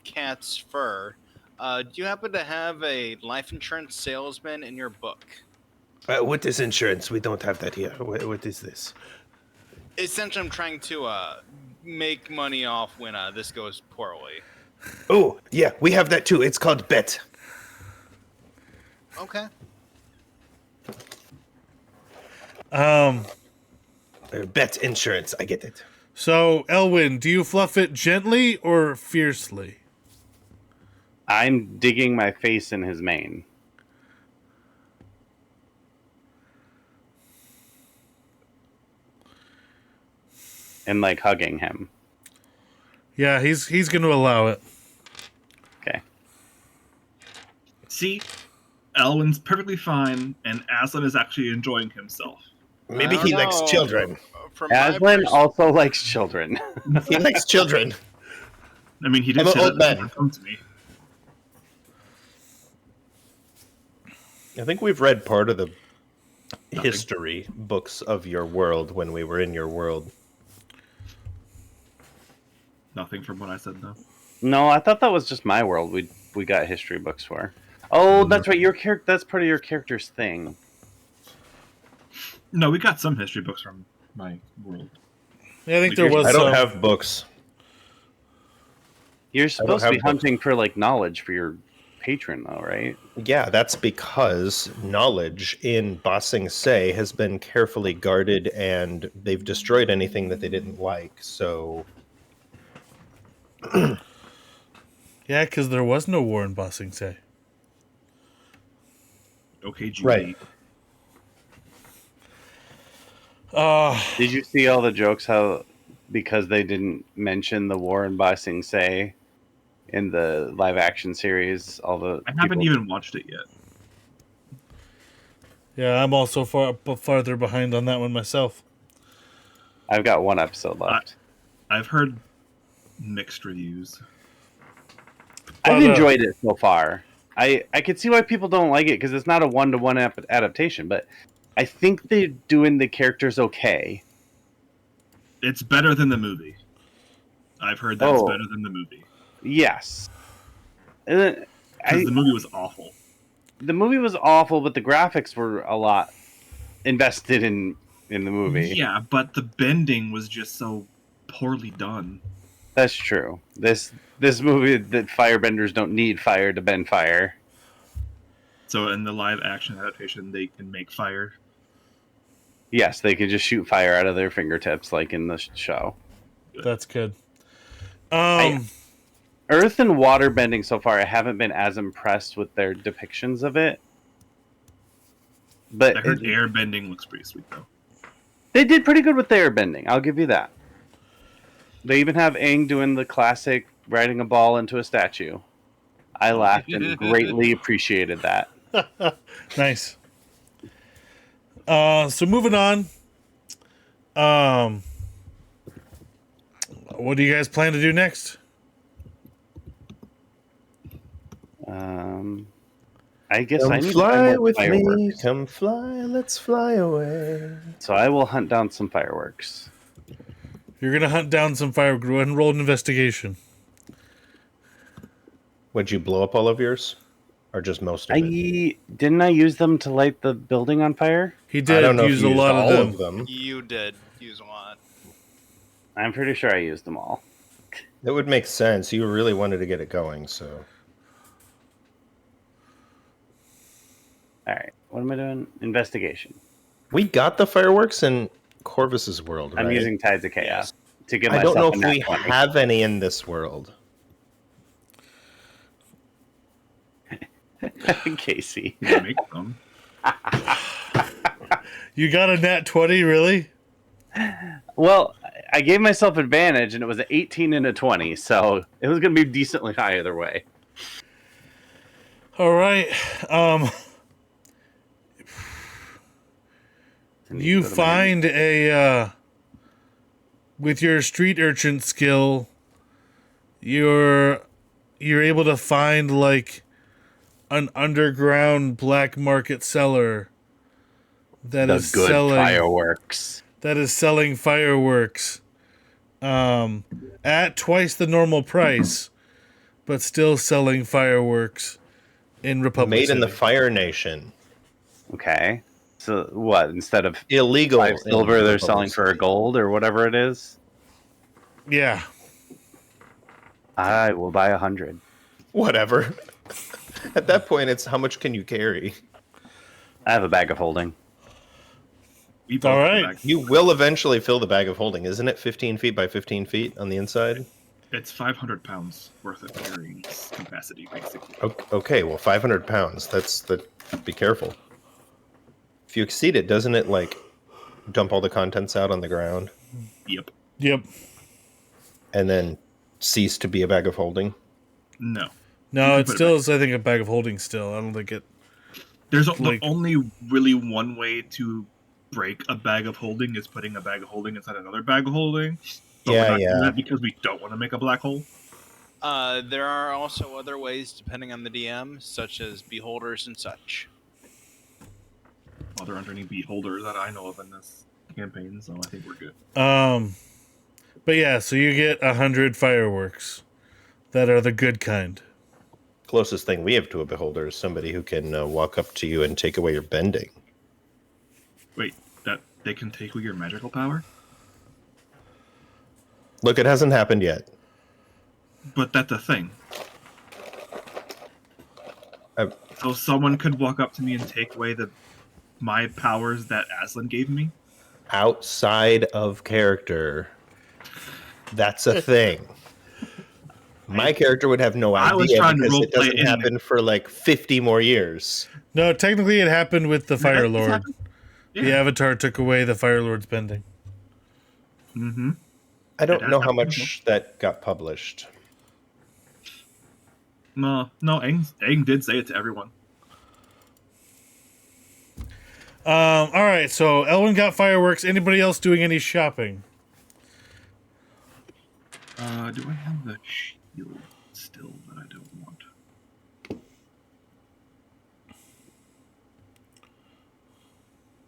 cat's fur, do you happen to have a life insurance salesman in your book? What is insurance? We don't have that here. What is this? Essentially, I'm trying to make money off when this goes poorly. Oh, yeah, we have that too. It's called Bet. Okay. Bet insurance. I get it. So, Elwyn, do you fluff it gently or fiercely? I'm digging my face in his mane. And like hugging him. Yeah, he's going to allow it. Okay. See, Elwyn's perfectly fine, and Aslan is actually enjoying himself. Maybe I don't he likes know. children. From my Aslan pers- also likes children. He likes children. I mean, he did I'm an say old that man. come to me. I think we've read part of the history books of your world when we were in your world. Nothing from what I said, though. No, I thought that was just my world. We got history books for. Oh, that's right. Your character. That's part of your character's thing. No, we got some history books from my world. Yeah, I think there was I don't some. have books. You're supposed to be have books. hunting for like knowledge for your patron, though, right? Yeah, that's because knowledge in Ba Sing Se has been carefully guarded, and they've destroyed anything that they didn't like. So Yeah, because there was no war in Ba Sing Se. Okay, Julie. Right. Did you see all the jokes how because they didn't mention the war in Ba Sing Se in the live action series, all the I haven't people- even watched it yet. Yeah, I'm also farther behind on that one myself. I've got one episode left. I've heard mixed reviews. I've But, enjoyed it so far. I could see why people don't like it because it's not a one-to-one adaptation, but I think they're doing the characters okay. It's better than the movie. I've heard that's Oh. better than the movie. Yes. And then Because the movie was awful. the movie was awful, but the graphics were a lot invested in the movie. Yeah, but the bending was just so poorly done. That's true. This movie that firebenders don't need fire to bend fire. So in the live action adaptation, they can make fire. Yes, they can just shoot fire out of their fingertips like in the show. That's good. Earth and water bending so far, I haven't been as impressed with their depictions of it. But I heard air bending looks pretty sweet though. they did pretty good with the air bending. I'll give you that. They even have Aang doing the classic riding a ball into a statue. I laughed and greatly appreciated that. Nice. So moving on. What do you guys plan to do next? I guess come I need to fly find more with me. fireworks. Come fly, let's fly away. So I will hunt down some fireworks. You're gonna hunt down some fireworks. Go ahead and roll an investigation. Would you blow up all of yours, or just most of it? Didn't I use them to light the building on fire? He I did don't know use if you a used lot all of them. You did use a lot. I'm pretty sure I used them all. That would make sense. You really wanted to get it going, so All right, what am I doing? Investigation. we got the fireworks in Corvus's world. Right? I'm using Tides of Chaos to give I myself don't know a if we nat 20. have any in this world. Casey. You make them. You got a nat 20, really? Well, I gave myself advantage, and it was an 18 and a 20, so it was going to be decently high either way. All right. You find a with your street urchin skill, you're able to find like an underground black market seller that is fireworks. selling fireworks at twice the normal price, but still selling fireworks in Republic Made in the City. Fire Nation. Okay. So what? Instead of Illegal. 5 silver, in they're Republic selling for a City. gold or whatever it is. Yeah. I will buy 100. Whatever. At that point, it's how much can you carry? I have a bag of holding. We All both right. go back. You will eventually fill the bag of holding. Isn't it 15 feet by 15 feet on the inside? It's 500 pounds worth of carrying capacity, basically. Okay, well, 500 pounds. Be careful. If you exceed it, doesn't it, like, dump all the contents out on the ground Yep. Yep. and then cease to be a bag of holding? No. No, can it put it still is, I think, a bag of holding still. I don't think it... There's Like- the only really one way to break a bag of holding is putting a bag of holding inside another bag of holding. But Yeah, we're not doing yeah. that because we don't want to make a black hole. There are also other ways, depending on the DM, such as beholders and such. Well, there aren't any beholders that I know of in this campaign, so I think we're good. But yeah, so you get 100 fireworks that are the good kind. Closest thing we have to a beholder is somebody who can walk up to you and take away your bending. Wait, that they can take away your magical power? Look, it hasn't happened yet. But that's a thing. I- So someone could walk up to me and take away my powers that Aslan gave me? Outside of character, that's a thing. My character would have no I was idea trying to because roleplay it doesn't it in happen for like 50 more years. No, technically it happened with the Fire That's Lord. happened? The Yeah. Avatar took away the Fire Lord's bending. Mm-hmm. I don't It know how happened. much that got published. No, Aang did say it to everyone. All right, so Elwin got fireworks. Anybody else doing any shopping? Do I have the shield still that I don't want?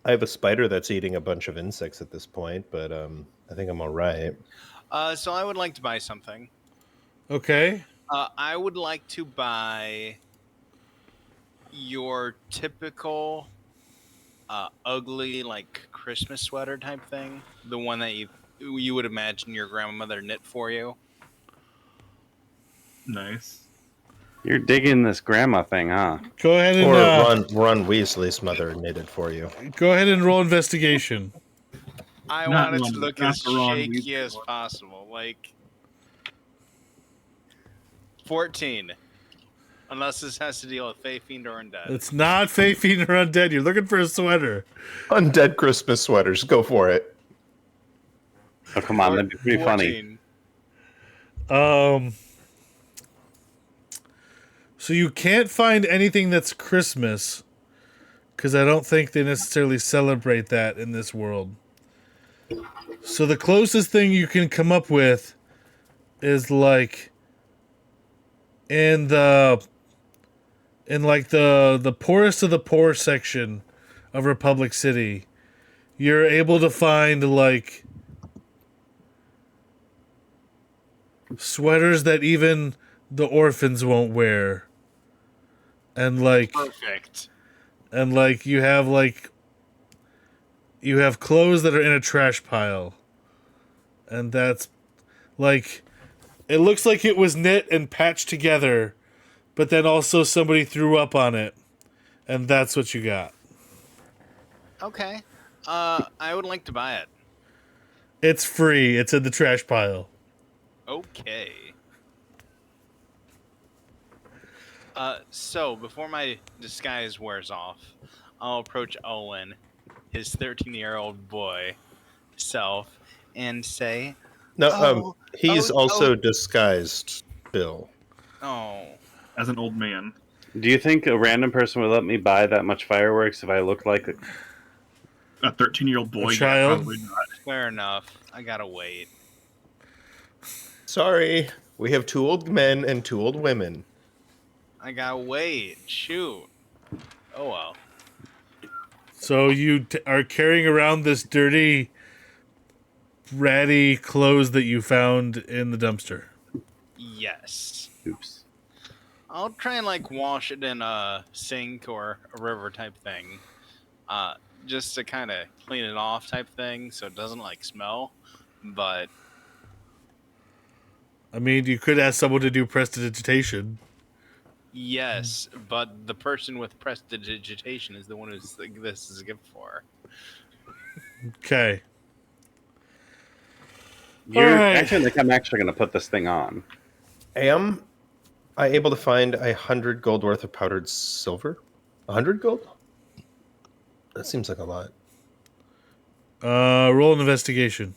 I have a spider that's eating a bunch of insects at this point, but I think I'm all right. So I would like to buy something. Okay. I would like to buy your typical ugly, like, Christmas sweater type thing. The one that you would imagine your grandmother knit for you. Nice. You're digging this grandma thing, huh? Go ahead and Or Ron Weasley's mother knitted for you. go ahead and roll investigation. I Not want it Ron- to look not as the Ron shaky Weasley as one. possible. Like 14. Unless this has to deal with Fae, Fiend, or Undead. It's not Fae, Fiend, or Undead. You're looking for a sweater. Undead Christmas sweaters. Go for it. Oh, come on, that'd be pretty funny. 14. So you can't find anything that's Christmas, because I don't think they necessarily celebrate that in this world. So the closest thing you can come up with is like in the poorest of the poor section of Republic City, you're able to find like sweaters that even the orphans won't wear. And like Perfect. you have clothes that are in a trash pile. And that's like it looks like it was knit and patched together, but then also somebody threw up on it. And that's what you got. Okay. I would like to buy it. It's free. It's in the trash pile. Okay. So before my disguise wears off, I'll approach Owen, his 13-year-old boy self, and say, No, he's oh, also oh. disguised, Bill. "Oh, As an old man. Do you think a random person would let me buy that much fireworks if I looked like a... A 13-year-old boy. A child? Probably not. fair enough. I gotta wait." Sorry, we have 2 old men and 2 old women. I gotta wait. Shoot. Oh well. So you are carrying around this dirty, ratty clothes that you found in the dumpster. Yes. Oops. I'll try and like wash it in a sink or a river type thing. Just to kind of clean it off type thing so it doesn't like smell. But I mean, you could ask someone to do prestidigitation. yes, but the person with prestidigitation is the one who's like, this is a gift for. Okay. You're Alright. actually like I'm actually gonna put this thing on. Am I able to find 100 gold worth of powdered silver? 100 gold? That seems like a lot. Roll an investigation.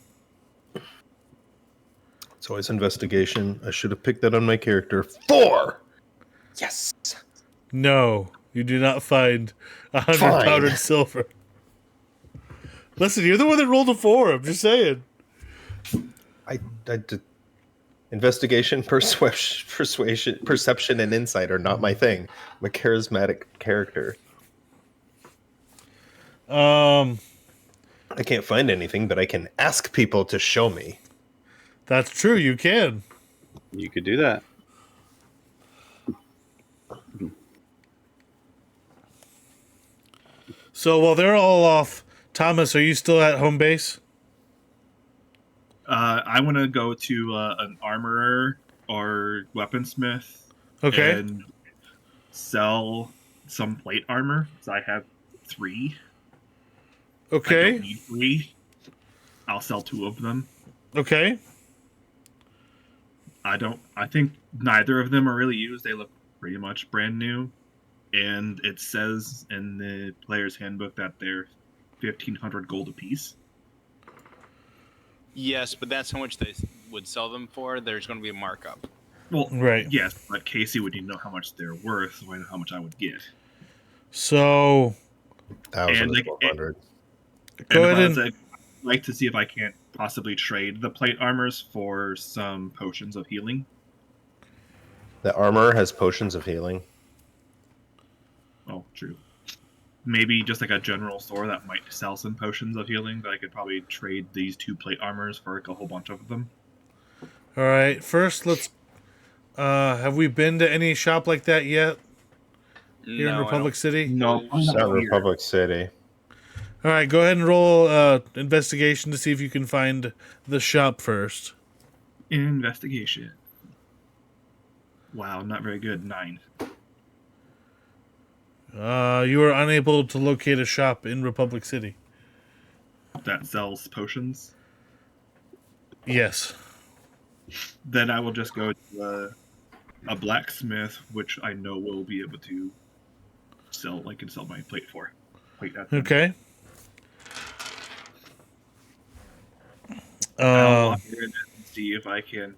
It's always investigation. I should have picked that on my character. 4! Yes! No, you do not find 100 Fine. powdered silver. Listen, you're the one that rolled a 4. I'm just saying. I did. Investigation, persuasion, perception, and insight are not my thing. I'm a charismatic character. Um, I can't find anything, but I can ask people to show me. that's true. You can. You could do that. So while they're all off, Thomas, are you still at home base? I want to go to an armorer or weaponsmith Okay. and sell some plate armor. So I have 3. I Okay. don't need 3. I'll sell 2 of them. Okay. I think neither of them are really used. They look pretty much brand new. And it says in the player's handbook that they're 1,500 gold apiece. Yes, but that's how much they would sell them for. There's going to be a markup. Well, Right. yes, but Casey would need to know how much they're worth, so I know how much I would get. So 1,000 And, is like, 1,200. Go And ahead if I was, and- I'd like to see if I can't possibly trade the plate armors for some potions of healing. The armor has potions of healing. Oh, true. Maybe just like a general store that might sell some potions of healing, but I could probably trade these 2 plate armors for like a whole bunch of them. all right. First, let's. Have we been to any shop like that yet here in No, I Republic City? No, It's not Republic City. All right. Go ahead and roll investigation to see if you can find the shop first. Investigation. Wow, not very good. 9. You are unable to locate a shop in Republic City. That sells potions. Yes. Then I will just go to a blacksmith, which I know will be able to sell. I can sell my plate for. Plate at them. Okay. I'll walk in and see if I can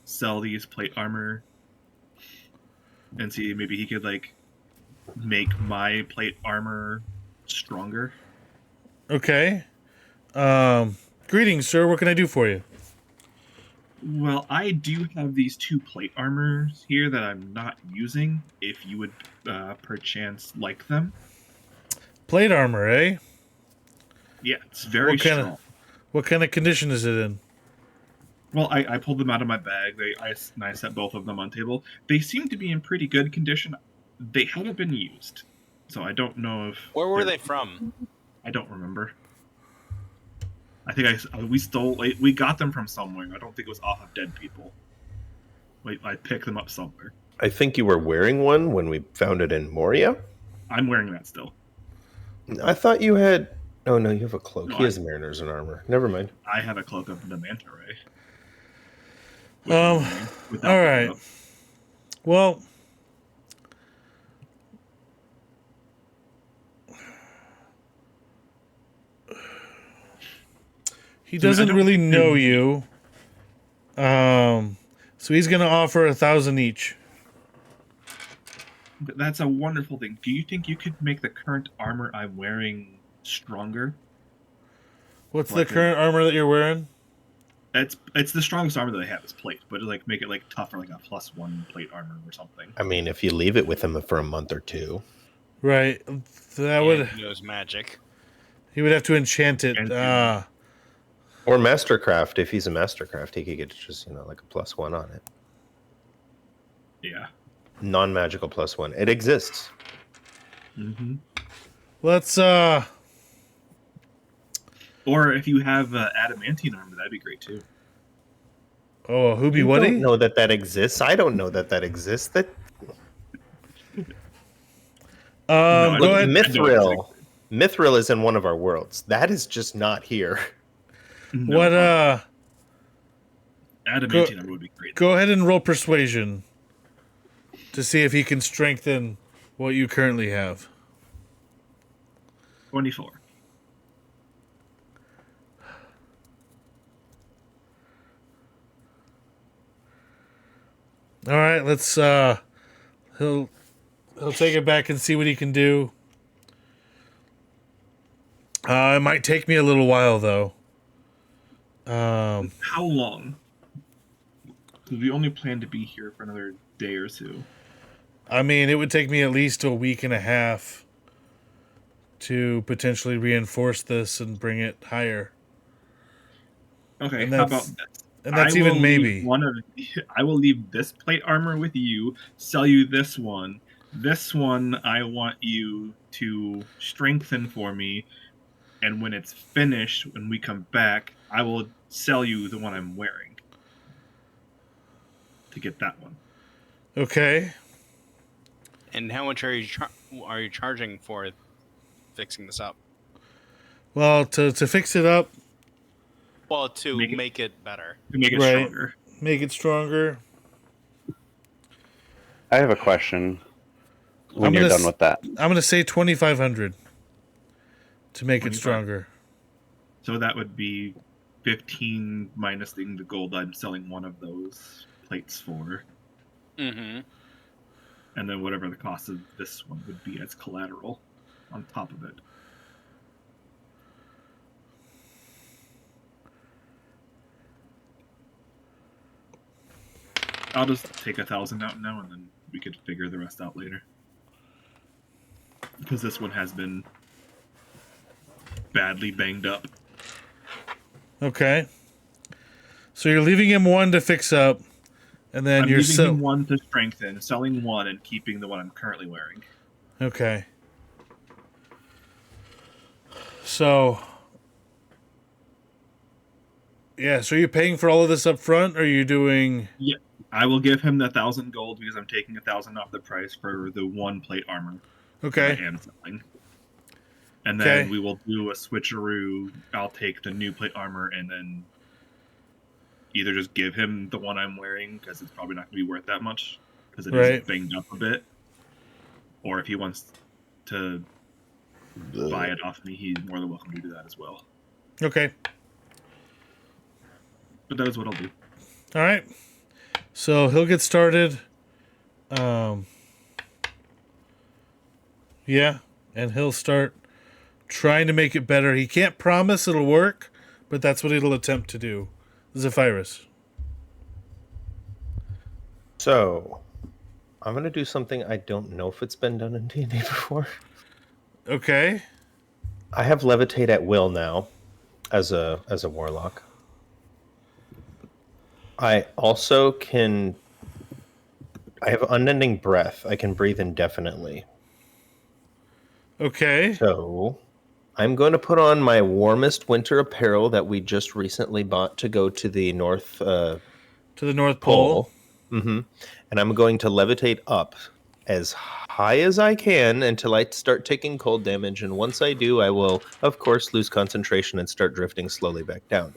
sell these plate armor, and see maybe he could like make my plate armor stronger. Okay. Greetings, sir. What can I do for you? Well, I do have these 2 plate armors here that I'm not using. If you would perchance like them, Plate armor, eh? yeah, it's very What kind of- strong. What kind of condition is it in? Well, I pulled them out of my bag. I set both of them on table. They seem to be in pretty good condition. They haven't been used, so I don't know if. Where were they're- they from? I don't remember. I think we got them from somewhere. I don't think it was off of dead people. Wait, I picked them up somewhere. I think you were wearing one when we found it in Moria. I'm wearing that still. I thought you had. Oh no, you have a cloak. No, He has mariners and armor. Never mind. I have a cloak of the manta ray. All right. Well, he doesn't don't really think know they- you. So he's gonna offer 1,000 each. But that's a wonderful thing. Do you think you could make the current armor I'm wearing stronger? What's the Like current armor that you're wearing? It's the strongest armor that they have is plate, but like make it like tougher, like a +1 plate armor or something. I mean, if you leave it with him for a month or two. Right. That would He knows magic. he would have to enchant it. Or Mastercraft. If he's a Mastercraft, he could get just, like a +1 on it. Yeah. Non-magical +1. It exists. Mm-hmm. Let's Or if you have adamantine armor, that'd be great too. Oh, Hoobie You Woody? don't know that exists. I don't know that exists. That No, go ahead. Mithril is in one of our worlds. That is just not here. No, What adamantine armor would be great. go ahead and roll persuasion to see if he can strengthen what you currently have. 24. All right, let's he'll take it back and see what he can do. It might take me a little while though. How long? 'Cause we only plan to be here for another day or two. I mean, it would take me at least a week and a half to potentially reinforce this and bring it higher. Okay, And how about that's- this? And that's I will even maybe. I will leave this plate armor with you, sell you this one. This one I want you to strengthen for me, and when it's finished, when we come back, I will sell you the one I'm wearing to get that one. Okay. And how much are you charging for fixing this up? Well, to fix it up, Well, to Make it- make it better. To make it Right. stronger. make it stronger. I have a question. When I'm you're gonna done with that, I'm gonna say 2,500 to make it 25. stronger. So that would be 15 minus the gold I'm selling one of those plates for, Mm-hmm. and then whatever the cost of this one would be as collateral on top of it. I'll just take 1,000 out now, and then we could figure the rest out later. Because this one has been badly banged up. Okay. So you're leaving him one to fix up, and then I'm you're leaving him one to strengthen, selling one, and keeping the one I'm currently wearing. Okay. So yeah, so you're paying for all of this up front, or are you doing I will give him the 1,000 gold because I'm taking 1,000 off the price for the one plate armor that okay. I am selling. And then Okay. we will do a switcheroo. I'll take the new plate armor and then either just give him the one I'm wearing because it's probably not going to be worth that much because it is Right. banged up a bit. Or if he wants to buy it off me, he's more than welcome to do that as well. Okay. But that is what I'll do. All right. So he'll get started. Yeah, and he'll start trying to make it better. He can't promise it'll work, but that's what he'll attempt to do. Zephyrus. So, I'm going to do something I don't know if it's been done in D&D before. Okay. I have levitate at will now as a warlock. I also can I have unending breath. I can breathe indefinitely. Okay. So, I'm going to put on my warmest winter apparel that we just recently bought to go to the North To the North Pole. Mm-hmm. And I'm going to levitate up as high as I can until I start taking cold damage. And once I do, I will, of course, lose concentration and start drifting slowly back down.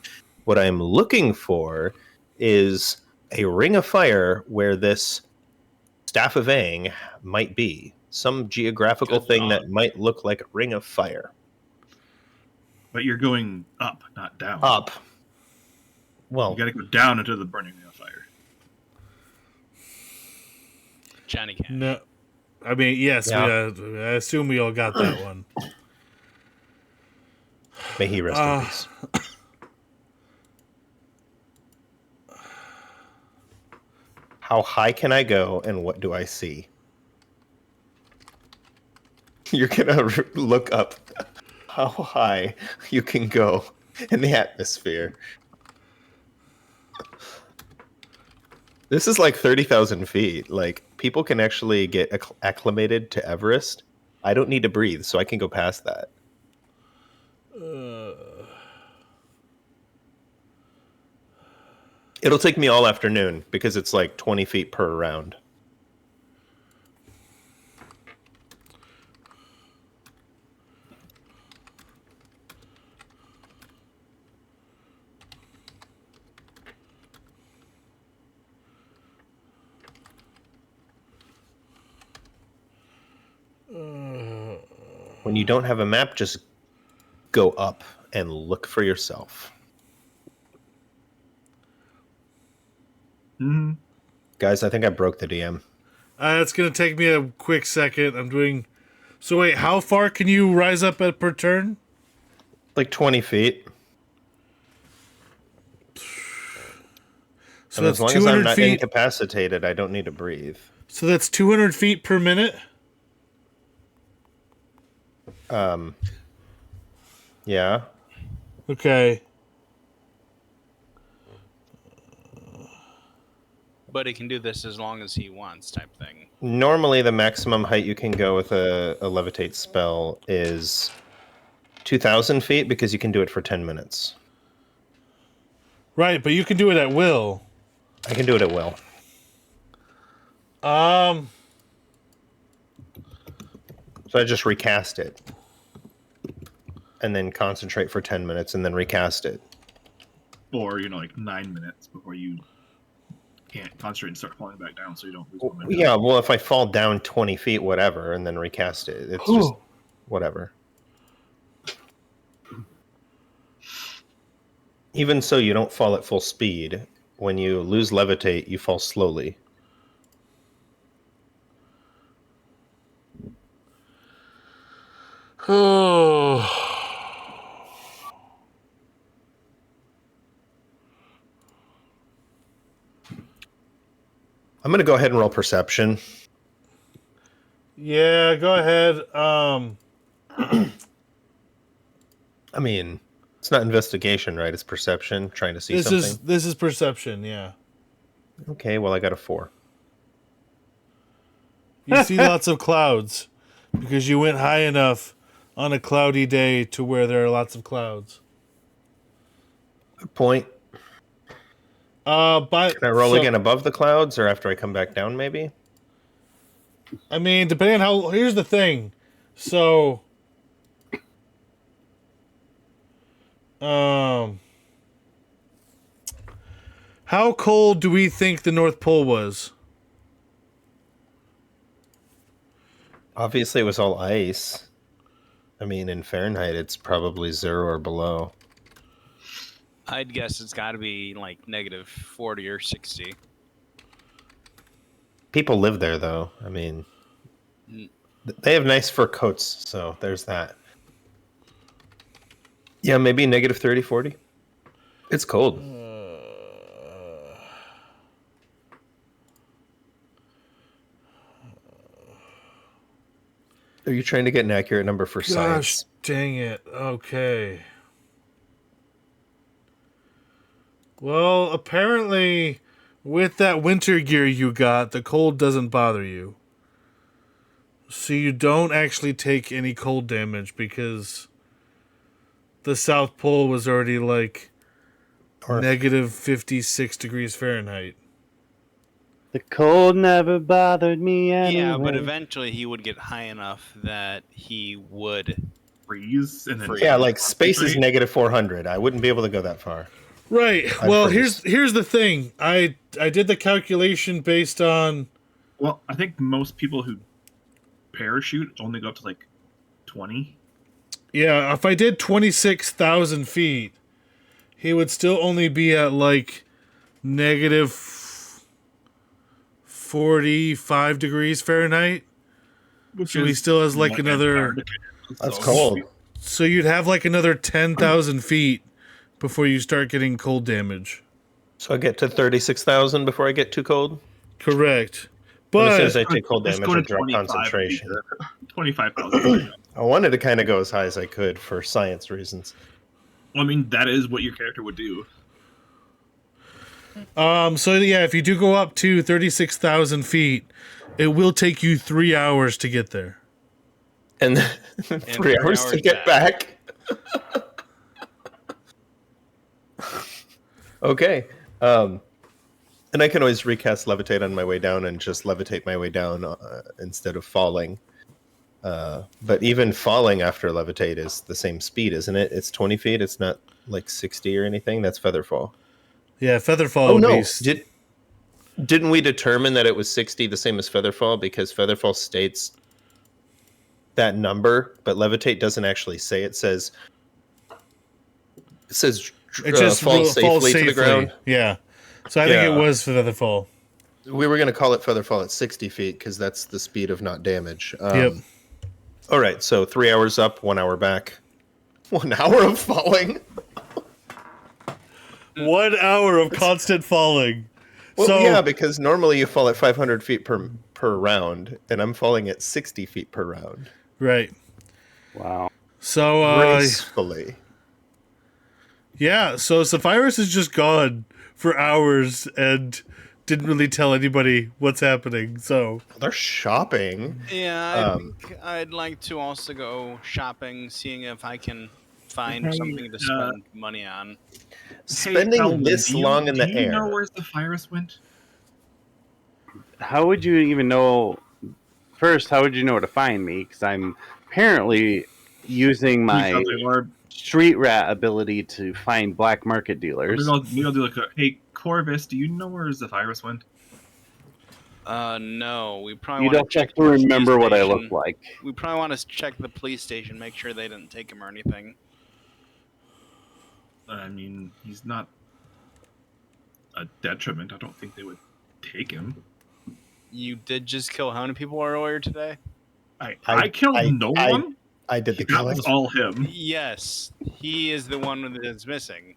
What I'm looking for is a ring of fire where this Staff of Aang might be. Some geographical Good thing thought. that might look like a ring of fire. But you're going up, not down. Up. Well, You gotta go down into the burning ring of fire. Johnny Cash. No. I mean, yes, Yeah. I assume we all got that one. may he rest in peace. How high can I go, and what do I see? You're gonna look up how high you can go in the atmosphere. This is like 30,000 feet. Like, people can actually get acclimated to Everest. I don't need to breathe, so I can go past that. It'll take me all afternoon because it's like 20 feet per round. When you don't have a map, just go up and look for yourself. Mm-hmm. Guys, I think I broke the DM. It's going to take me a quick second. I'm doing... So wait, how far can you rise up per turn? Like 20 feet. So And that's as long as I'm 200 not feet. incapacitated, I don't need to breathe. So that's 200 feet per minute? Yeah. Okay. But he can do this as long as he wants, type thing. Normally, the maximum height you can go with a levitate spell is 2,000 feet because you can do it for 10 minutes. Right, but you can do it at will. I can do it at will. So I just recast it. And then concentrate for 10 minutes and then recast it. Or, like 9 minutes before you can't concentrate and start falling back down so you don't lose momentum. Yeah, well, if I fall down 20 feet, whatever, and then recast it, it's just whatever. Even so, you don't fall at full speed. When you lose levitate, you fall slowly. Oh. I'm going to go ahead and roll perception. Yeah, go ahead. I mean, it's not investigation, right? It's perception, trying to see something. This is perception, yeah. Okay, well, I got a 4. You see lots of clouds because you went high enough on a cloudy day to where there are lots of clouds. Good point. But Can I roll again above the clouds or after I come back down, maybe? I mean, depending on how... Here's the thing. So... how cold do we think the North Pole was? Obviously, it was all ice. I mean, in Fahrenheit, it's probably 0 or below. I'd guess it's got to be like negative 40 or 60. People live there, though. I mean, they have nice fur coats, so there's that. Yeah, maybe negative 30, 40. It's cold. Are you trying to get an accurate number for Gosh, science? dang it. Okay. Well, apparently, with that winter gear you got, the cold doesn't bother you. So you don't actually take any cold damage because the South Pole was already like negative 56 degrees Fahrenheit. The cold never bothered me anyway. Yeah, but eventually he would get high enough that he would Freeze and then Yeah, like space is negative 400. I wouldn't be able to go that far. Right. I'd Well, freeze. here's the thing. I did the calculation based on... Well, I think most people who parachute only go up to like 20. Yeah, if I did 26,000 feet, he would still only be at like negative 45 degrees Fahrenheit. Which So he is still has like another... Antarctica. That's So- cold. So you'd have like another 10,000 feet before you start getting cold damage. So I get to 36,000 before I get too cold? Correct. And as soon But as I take cold Let's damage, go I to drop 25 would be concentration. good. 25,000. I wanted to kind of go as high as I could for science reasons. I mean, that is what your character would do. so yeah, if you do go up to 36,000 feet, it will take you 3 hours to get there. And 3 hours to get back. Okay. And I can always recast levitate on my way down and just levitate my way down instead of falling. But even falling after levitate is the same speed, isn't it? It's 20 feet. It's not like 60 or anything. That's featherfall. Yeah, featherfall Oh, would no. be... Didn't we determine that it was 60, the same as featherfall? Because featherfall states that number, but levitate doesn't actually say. It says It just fall falls safely to the ground. Yeah. So I think it Yeah. was featherfall. We were going to call it featherfall at 60 feet because that's the speed of not damage. Yep. All right, so 3 hours up, 1 hour back. 1 hour of falling. 1 hour of constant falling. Well, So yeah, because normally you fall at 500 feet per round, and I'm falling at 60 feet per round. right. Wow. So Gracefully. yeah, so Sapphirus is just gone for hours and didn't really tell anybody what's happening. So They're shopping. Yeah, I'd like to also go shopping, seeing if I can find Hey, something to spend money on. Spending Alvin, this long in the do you air. know where the virus went? How would you even know? First, how would you know where to find me? Because I'm apparently using my street rat ability to find black market dealers. Maybe I'll do like hey, Corvus, do you know where the virus went? No, we probably You want don't to check have to the police remember what I station. look like. We probably want to check the police station, make sure they didn't take him or anything. I mean, he's not a detriment. I don't think they would take him. You did just kill how many people earlier today? I killed no one. I did the That killing. was all him. Yes, he is the one that's missing.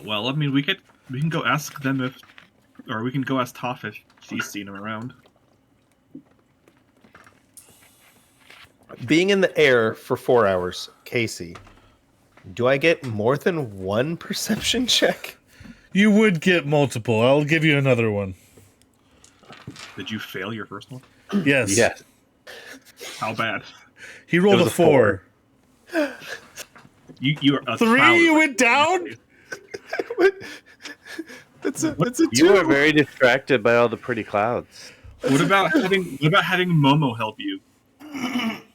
Well, I mean, we can go ask them if, or we can go ask Toph if she's seen him around. Being in the air for 4 hours, Casey, do I get more than one perception check? you would get multiple. I'll give you another one. Did you fail your first one? Yes. Yes. How bad? He rolled It a was a 4. You are a 3, cloud. you went down? That's a You are very distracted by all the pretty clouds. What about having Momo help you?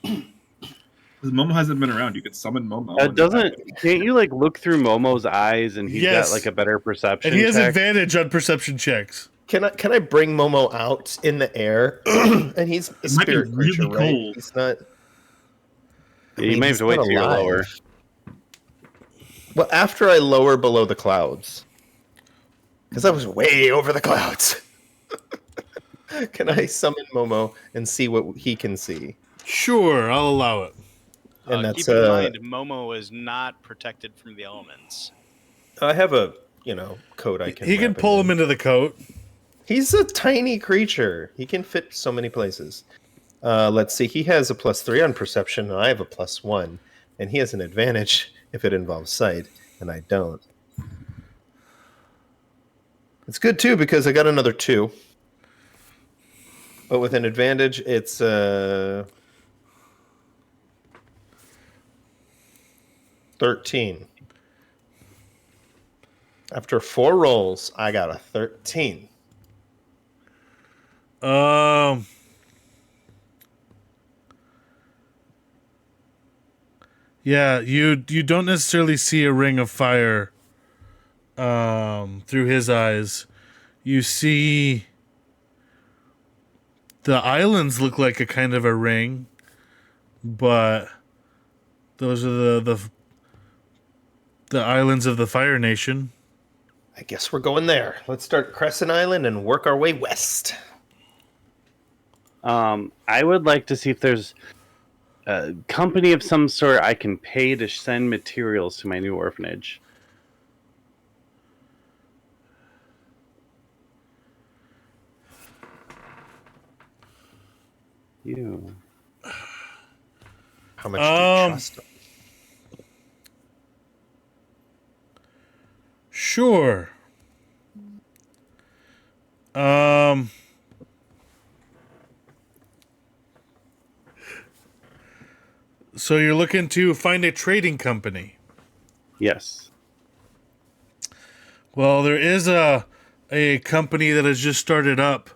Because Momo hasn't been around. You could summon Momo. Can't you like look through Momo's eyes and he's Yes. got like a better perception? And he has check? advantage on perception checks. Can I bring Momo out in the air? And he's a It might be spirit creature, really right? cold. He's not. You might have he's to wait not till you're alive. lower. Well, after I lower below the clouds, because I was way over the clouds. Can I summon Momo and see what he can see? Sure, I'll allow it. And that's keep in mind, Momo is not protected from the elements. I have a code I can. He can wrap pull in. him into the coat. He's a tiny creature. He can fit so many places. Let's see. He has a +3 on perception, and I have a +1, and he has an advantage if it involves sight, and I don't. It's good too because I got another 2. But with an advantage, it's 13. After 4 rolls, I got a 13. Yeah, you don't necessarily see a ring of fire through his eyes. You see the islands look like a kind of a ring, but those are the islands of the Fire Nation. I guess we're going there. Let's start Crescent Island and work our way west. I would like to see if there's a company of some sort I can pay to send materials to my new orphanage. You. How much do you trust him? Sure. So you're looking to find a trading company. Yes. Well, there is a company that has just started up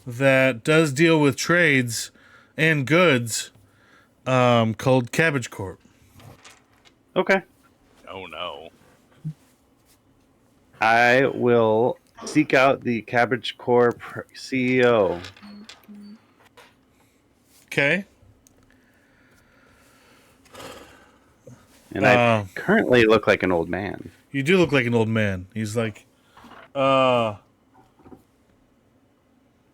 that does deal with trades and goods, called Cabbage Corp. Okay. Oh no. I will seek out the Cabbage Corp CEO. Okay. And I currently look like an old man. You do look like an old man. He's like, greetings,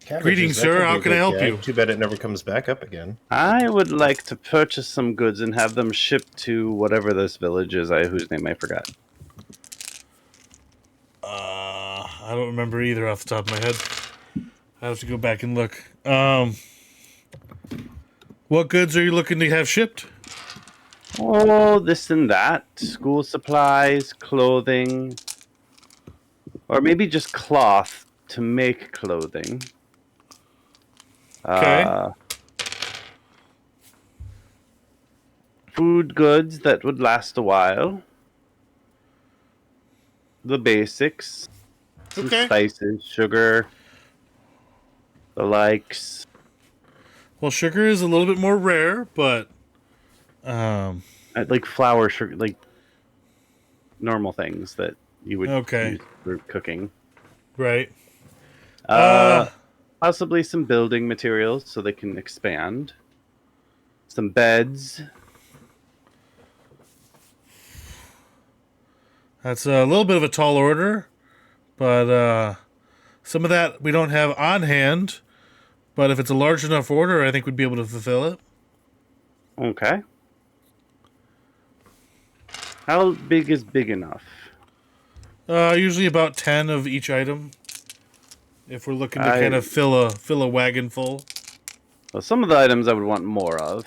Cabbages, that sir. could be How a can I good help gag. you? Too bad it never comes back up again. I would like to purchase some goods and have them shipped to whatever this village is, whose name I forgot. I don't remember either off the top of my head. I have to go back and look. What goods are you looking to have shipped? Oh, this and that. School supplies, clothing, or maybe just cloth to make clothing. Okay. Food goods that would last a while. The basics. Some Okay. spices, sugar, the likes. Well, sugar is a little bit more rare, but Like flour, sugar, like normal things that you would Okay. use for cooking. right. Possibly some building materials so they can expand. Some beds. That's a little bit of a tall order, but some of that we don't have on hand. But if it's a large enough order, I think we'd be able to fulfill it. Okay. How big is big enough? Usually about 10 of each item. If we're looking to kind of fill a wagon full. Well, some of the items I would want more of.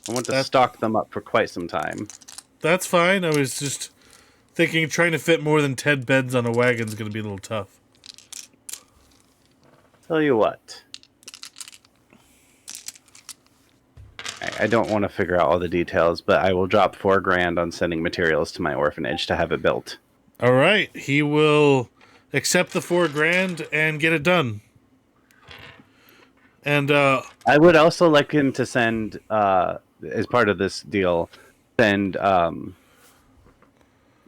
I want to That- stock them up for quite some time. That's fine. I was just thinking trying to fit more than 10 beds on a wagon is going to be a little tough. Tell you what. I don't want to figure out all the details, but I will drop $4,000 on sending materials to my orphanage to have it built. All right. He will accept the $4,000 and get it done. And I would also like him to send, as part of this deal, send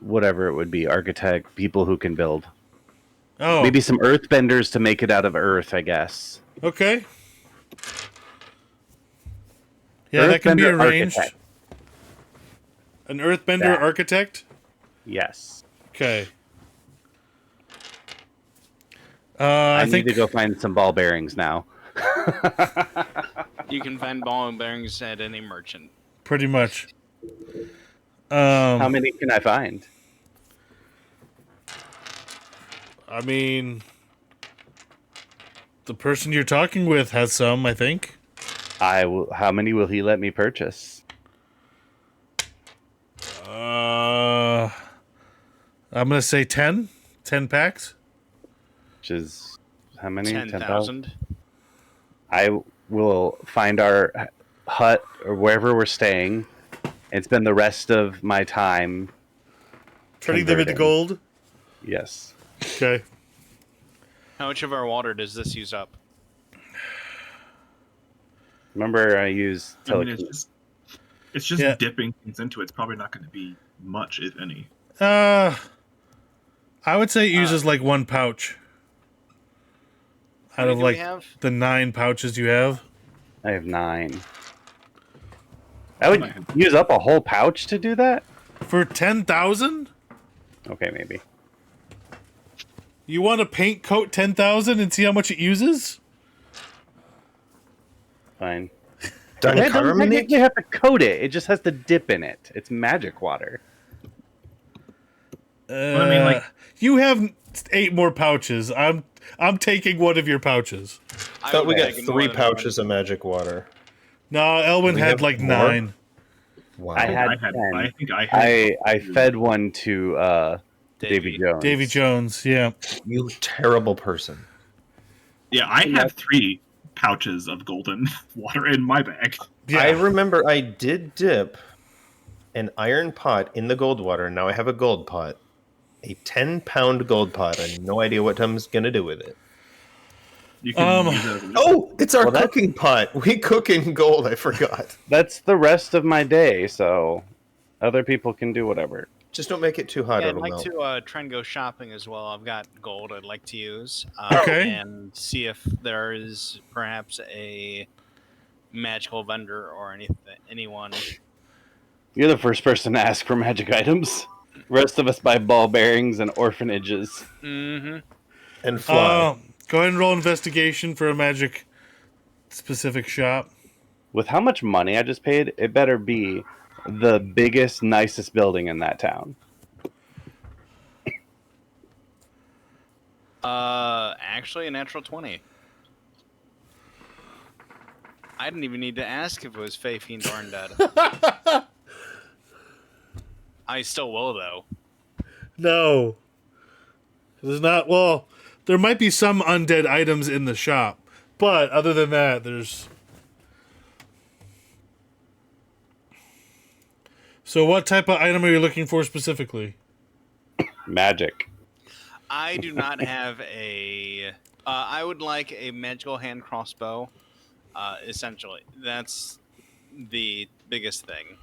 whatever it would be, architect, people who can build. oh, Maybe some earthbenders to make it out of earth, I guess. okay. Yeah, that can be Earthbender arranged. architect. An earthbender That. architect? Yes. Okay. I I need think to go find some ball bearings now. You can find ball and bearings at any merchant. pretty much. How many can I find? I mean, the person you're talking with has some, I think. How many will he let me purchase? I'm going to say 10. 10 packs. Which is how many? 10,000. I will find our hut or wherever we're staying and spend the rest of my time. Turning them into Converting. gold. Yes. Okay. How much of our water does this use up? Remember, I use I mean, it's just Yeah. dipping things into it. It's probably not going to be much, if any. I would say it uses like one pouch. How Out many of do we like have? the 9 pouches you have. I have 9. I would use up a whole pouch to do that? For 10,000? Okay, maybe. You want to paint coat 10,000 and see how much it uses? Fine. Done It doesn't carbonate? technically have to coat it. It just has to dip in it. It's magic water. I mean, like- you have 8 more pouches. I'm taking one of your pouches. I thought we would got take 3 more than pouches of magic water. No, Elwin we had have like more? 9. Wow. I had I 10. think I had. I fed one to Davy Jones. Davy Jones, yeah. You terrible person. Yeah, I have 3 pouches of golden water in my bag. Yeah. I remember I did dip an iron pot in the gold water. Now I have a gold pot. A 10-pound gold pot. I have no idea what Tom's going to do with it. You can use it as a Oh, it's our Well, that- cooking pot. We cook in gold. I forgot. That's the rest of my day, so other people can do whatever. Just don't make it too hot. Yeah, I'd It'll like melt. to try and go shopping as well. I've got gold I'd like to use. Okay. And see if there is perhaps a magical vendor or anyone. You're the first person to ask for magic items. Rest of us buy ball bearings and orphanages. Mm-hmm. And fly. Go ahead and roll investigation for a magic specific shop. With how much money I just paid, it better be the biggest, nicest building in that town. Actually, a natural 20. I didn't even need to ask if it was Fey, Fiend, or Undead. I still will, though. No. There's not. Well, there might be some undead items in the shop, but other than that, there's. So, what type of item are you looking for specifically? Magic. I do not have a. I would like a magical hand crossbow. Essentially, that's the biggest thing.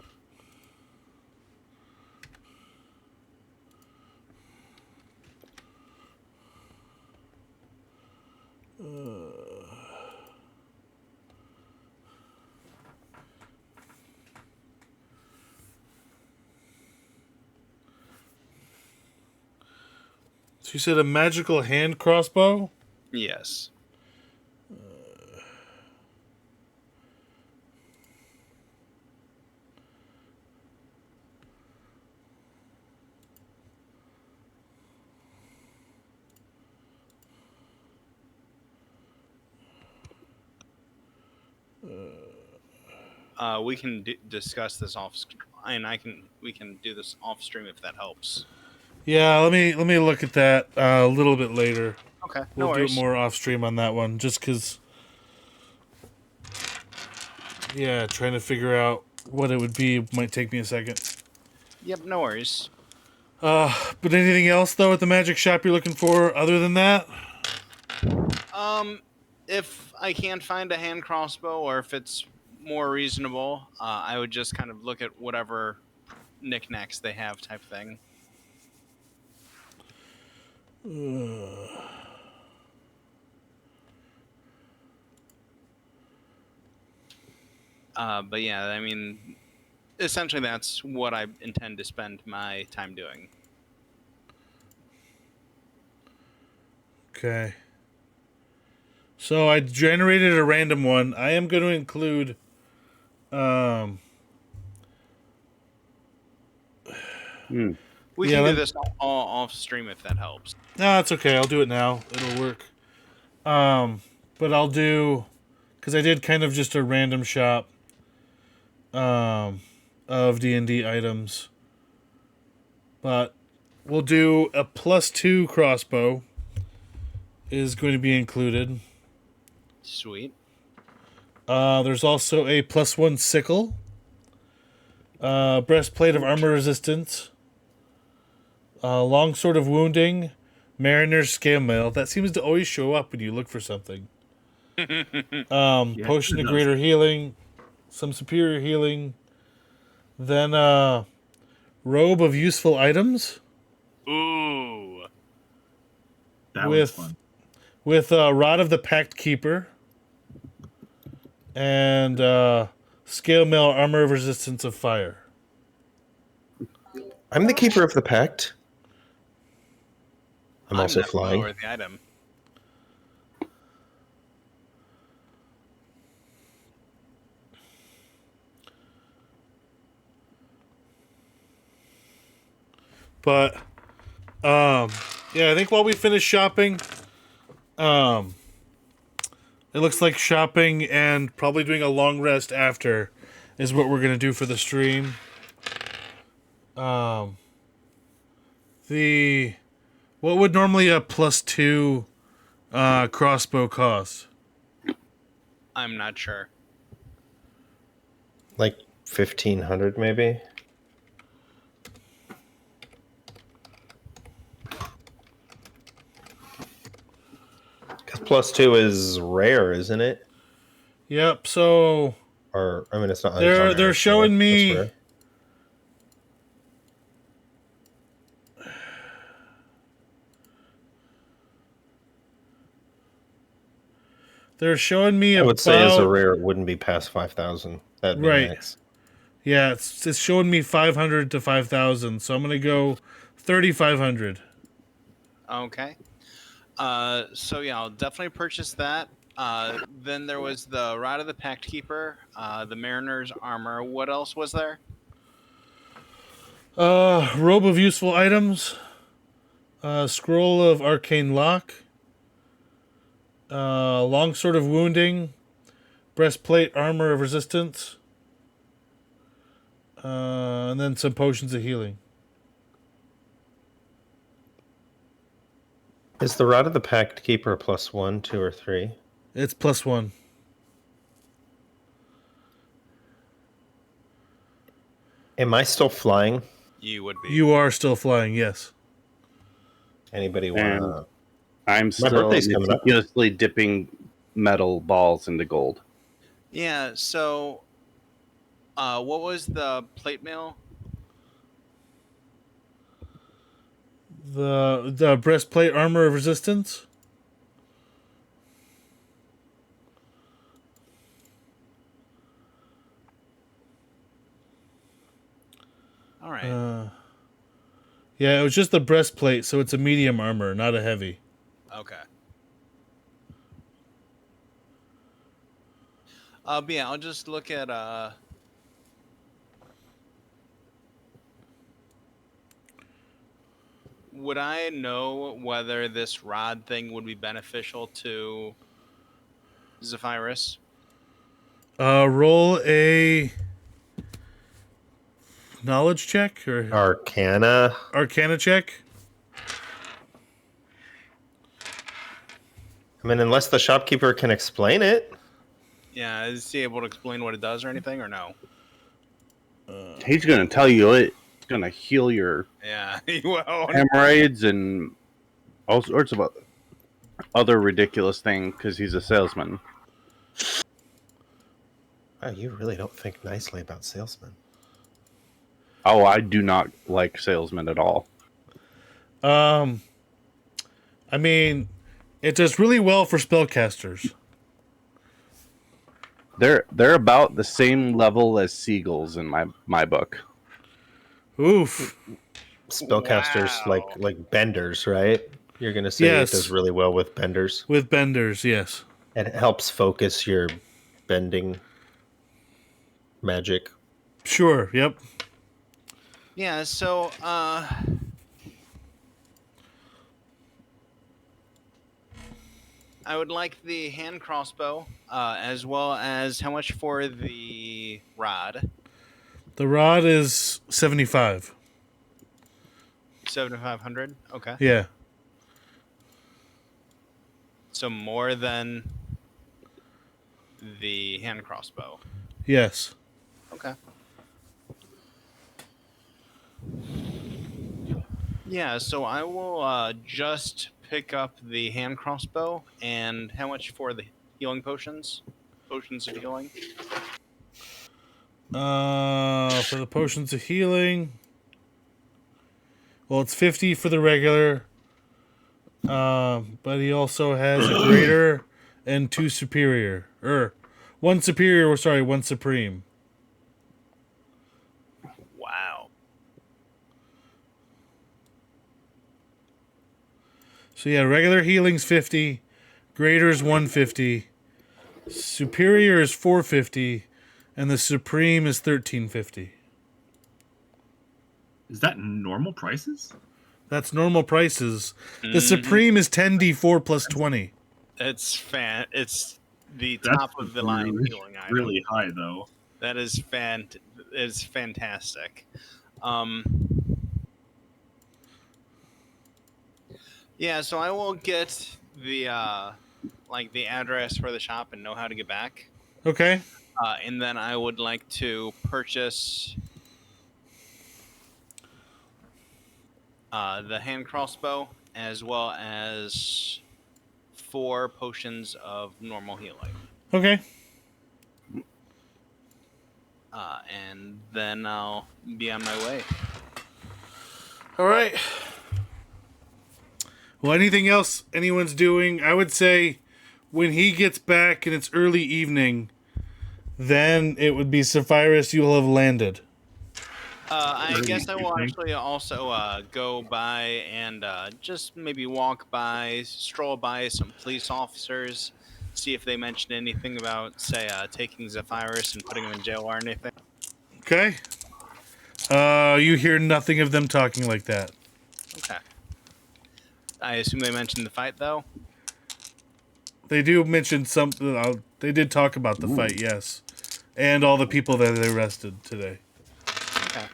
So you said a magical hand crossbow? Yes. We can discuss this off, and we can do this off stream if that helps. Yeah, let me look at that a little bit later. Okay, We'll do it more off stream on that one, just because. Yeah, trying to figure out what it would be might take me a second. Yep, no worries. But anything else though at the magic shop you're looking for other than that? If I can't find a hand crossbow, or if it's more reasonable, I would just kind of look at whatever knickknacks they have, type thing. But yeah, I mean, essentially that's what I intend to spend my time doing. Okay. So I generated a random one. I am going to include We Yeah, can do let- this all off stream if that helps. No, it's okay. I'll do it now. It'll work. But I'll do, because I did kind of just a random shop of D&D items. But we'll do a +2 crossbow is going to be included. Sweet. There's also a +1 sickle. Breastplate of armor resistance. Longsword of wounding. Mariner's scale mail. That seems to always show up when you look for something. Potion it of does. greater healing. Some superior healing. Then robe of useful items. Ooh. That With- was fun. With Rod of the Pact Keeper. And scale mail armor of resistance of fire. I'm the keeper of the pact. I'm also not flying. familiar with the item. But Yeah, I think while we finish shopping, it looks like shopping and probably doing a long rest after is what we're gonna do for the stream. The what would normally a +2 crossbow cost? I'm not sure. Like 1,500 maybe. Because +2 is rare, isn't it? Yep. So Or I mean, it's not. They're uncommon, showing actually. me- That's rare. they're showing me I about. would say as a rare, it wouldn't be past 5,000. That'd be Right. max. Yeah, it's showing me 500 to 5,000. So I'm gonna go 3,500. Okay. So yeah, I'll definitely purchase that. Then there was the Rod of the Pact Keeper, the Mariner's Armor. What else was there? Robe of Useful Items. Scroll of Arcane Lock. Longsword of Wounding. Breastplate Armor of Resistance. And then some potions of healing. Is the Rod of the Pact Keeper a +1, 2, or 3? It's +1. Am I still flying? You would be. You are still flying, yes. Anybody want to? I'm still birthday's coming up. meticulously dipping metal balls into gold. Yeah. So, what was the plate mail? The breastplate armor of resistance. All right. Yeah, it was just the breastplate, so it's a medium armor, not a heavy. Okay. But yeah, I'll just look at would I know whether this rod thing would be beneficial to Zephyrus? Roll a knowledge check or Arcana. arcana check. I mean, unless the shopkeeper can explain it. Yeah, is he able to explain what it does or anything, or no? He's going to tell you it's going to heal your Yeah, he will. hemorrhoids and all sorts of other ridiculous thing because he's a salesman. Oh, you really don't think nicely about salesmen. Oh, I do not like salesmen at all. I mean, it does really well for spellcasters. They're about the same level as seagulls in my book. Oof. Spellcasters Wow. like benders, right? You're gonna say Yes. it does really well with benders. With benders, yes. And it helps focus your bending magic. Sure, yep. Yeah, so I would like the hand crossbow, as well as how much for the rod? The rod is 75. 7,500. Okay, Yeah. so more than the hand crossbow. Yes. Okay. Yeah, so I will just pick up the hand crossbow. And how much for the healing potions? Potions of healing. For the potions of healing. Well, it's 50 for the regular. But he also has a greater and 2 superior. One superior, sorry, 1 supreme. Wow. So yeah, regular healing's 50, greater is 150, superior is 450, and the supreme is 1350. Is that normal prices? That's normal prices. The Mhm. Supreme is 10d4 plus 20. It's the That's top of the line really, healing item. really high though. That is it's fantastic. Um, yeah, so I will get the the address for the shop and know how to get back. Okay. And then I would like to purchase the hand crossbow as well as 4 potions of normal healing. Okay. And then I'll be on my way. All right. Well, anything else anyone's doing? I would say when he gets back and it's early evening, then it would be Sapphirus, you'll have landed. I Early guess I will evening. actually also go by and just maybe stroll by some police officers, see if they mentioned anything about, say, taking Zephyrus and putting him in jail or anything. Okay. You hear nothing of them talking like that. Okay. I assume they mentioned the fight, though? They do mention something. They did talk about the fight, yes. And all the people that they arrested today. Okay.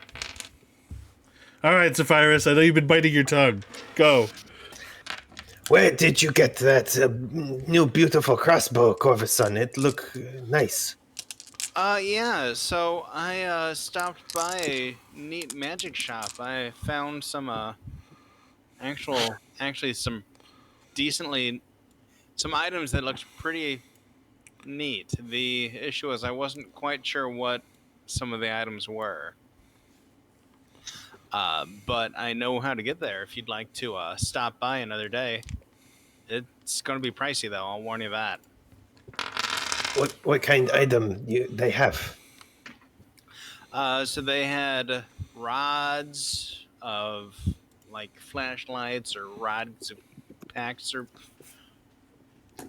All right, Sapphirus, I know you've been biting your tongue. Go. Where did you get that new beautiful crossbow, Corvusson? It look nice. Yeah, so I stopped by a neat magic shop. I found some actually some some items that looked pretty neat. The issue was I wasn't quite sure what some of the items were. But I know how to get there if you'd like to stop by another day. It's going to be pricey, though. I'll warn you that. What kind item they have? So they had rods of like flashlights or rods of packs or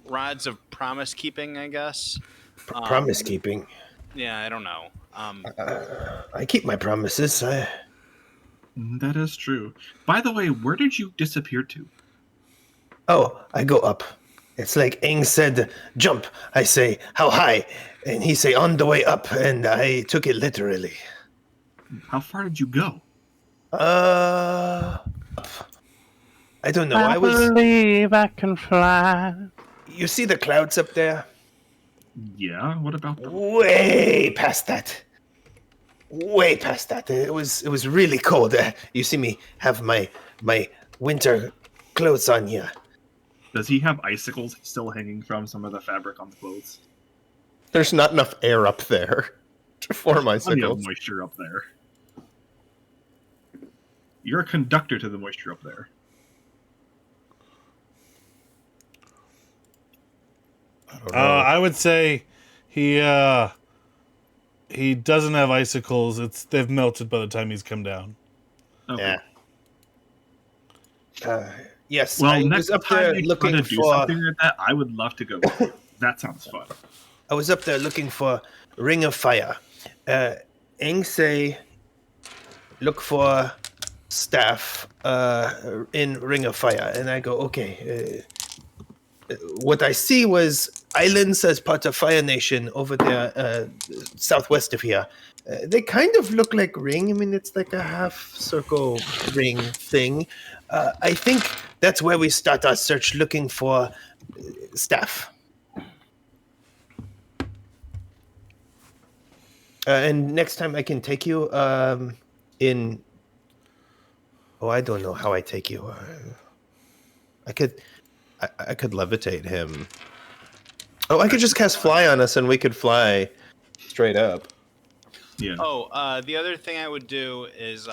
rods of promise keeping, I guess. Promise keeping. Yeah, I don't know. I keep my promises. That is true. By the way, where did you disappear to? Oh, I go up. It's like Aang said, jump. I say, how high? And he say, on the way up. And I took it literally. How far did you go? Up. I don't know. I believe I can fly. You see the clouds up there? Yeah, what about them? Way past that. Way past that. It was really cold. You see me have my winter clothes on here. Does he have icicles still hanging from some of the fabric on the clothes? There's not enough air up there to form Plenty of icicles. moisture up there. You're a conductor to the moisture up there. I don't know. I would say he doesn't have icicles. They've melted by the time he's come down. Okay. Yeah. Yes, Well, I was next up time there you try looking to do for. something like that, I would love to go. That sounds fun. I was up there looking for Ring of Fire. Aang say, look for staff in Ring of Fire, and I go, okay. What I see was islands as part of Fire Nation over there, southwest of here. They kind of look like ring. I mean, it's like a half circle ring thing. I think that's where we start our search, looking for staff. And next time I can take you in. Oh, I don't know how I take you. I could levitate him. Oh, I could just cast fly on us, and we could fly straight up. Yeah. Oh, the other thing I would do is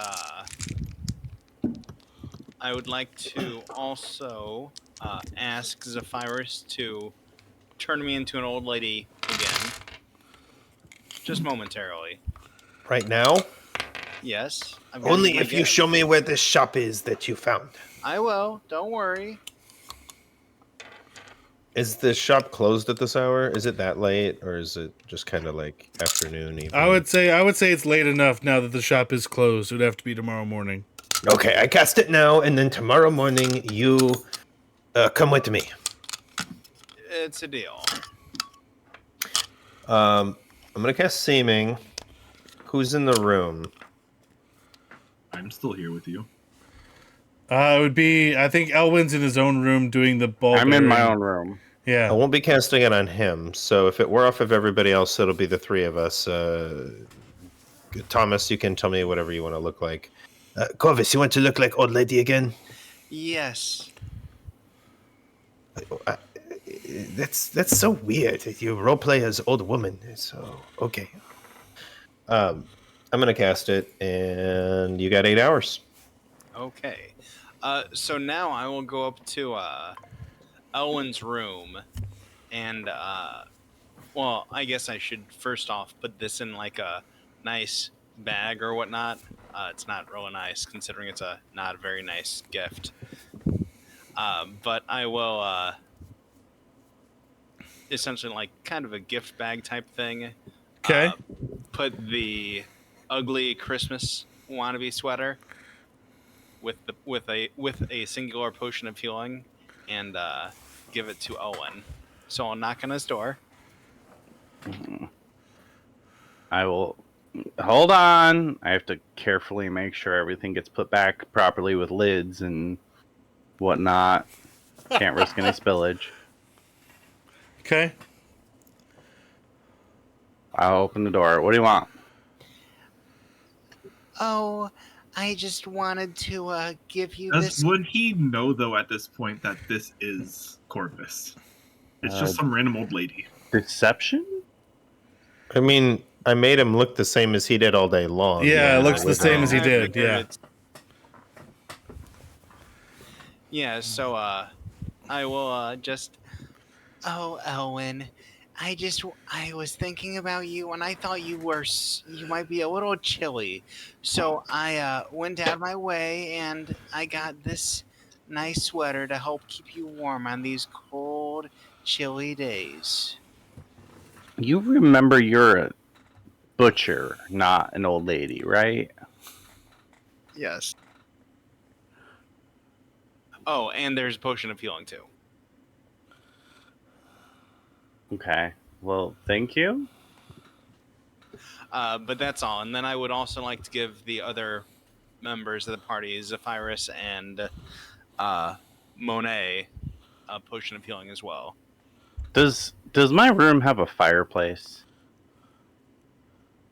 I would like to also ask Zephyrus to turn me into an old lady again. Just momentarily. Right now? Yes. I've got Only my if you gift. show me where this shop is that you found. I will. Don't worry. Is the shop closed at this hour? Is it that late, or is it just kind of like afternoon, evening? I would say it's late enough now that the shop is closed. It would have to be tomorrow morning. Okay, I cast it now, and then tomorrow morning you come with me. It's a deal. I'm gonna cast Seeming. Who's in the room? I'm still here with you. It would be, I think Elwin's in his own room doing the ball I'm in my bearing. own room. I Yeah. won't be casting it on him. So if it were off of everybody else, it'll be the three of us. Thomas, you can tell me whatever you want to look like. Corvus, you want to look like old lady again? Yes. That's so weird. You roleplay as old woman. So okay. I'm gonna cast it, and you got 8 hours. Okay. So now I will go up to Elwin's room, and well, I guess I should first off put this in like a nice bag or whatnot. It's not really nice considering it's not a very nice gift. But I will essentially like kind of a gift bag type thing. Okay. Put the ugly Christmas wannabe sweater with a singular potion of healing, and give it to Owen. So I'll knock on his door. I will. Hold on. I have to carefully make sure everything gets put back properly with lids and whatnot. Can't risk any spillage. Okay. I'll open the door. What do you want? Oh, I just wanted to give you Would he know though at this point that this is Corvus? It's just some random old lady. Deception? I mean, I made him look the same as he did all day long. Yeah, it looks the with- same as he I did. figured Yeah. it's- Yeah, so I will just. Oh, Elwin, I was thinking about you, and I thought you might be a little chilly, so I went out of my way and I got this nice sweater to help keep you warm on these cold, chilly days. You remember you're a butcher, not an old lady, right? Yes. Oh, and there's a potion of healing too. Okay. Well, thank you. But that's all. And then I would also like to give the other members of the party, Zephyrus and Monet, a potion of healing as well. Does my room have a fireplace?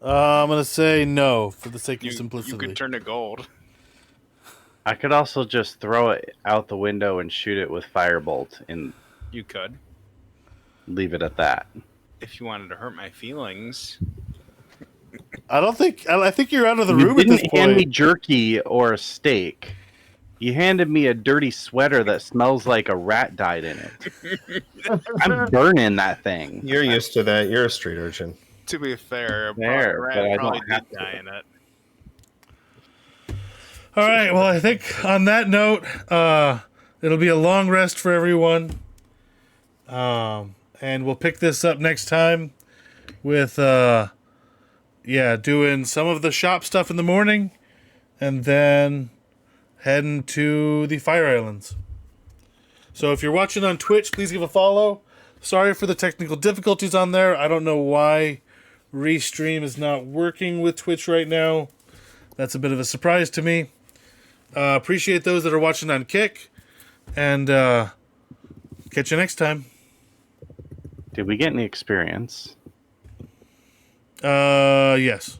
I'm gonna say no for the sake of You simplicity. could turn to gold. I could also just throw it out the window and shoot it with firebolt and You could, leave it at that. if you wanted to hurt my feelings. I think you're out of the You room at this didn't hand me point. jerky or a steak. You handed me a dirty sweater that smells like a rat died in it. I'm burning that thing. You're used to that. You're a street urchin. To be fair, Fair, Rat but I probably don't have did die in it. All right. Well, I think on that note, it'll be a long rest for everyone. And we'll pick this up next time with, doing some of the shop stuff in the morning, and then heading to the Fire Islands. So if you're watching on Twitch, please give a follow. Sorry for the technical difficulties on there. I don't know why Restream is not working with Twitch right now. That's a bit of a surprise to me. Appreciate those that are watching on Kick, and catch you next time. Did we get any experience? Yes.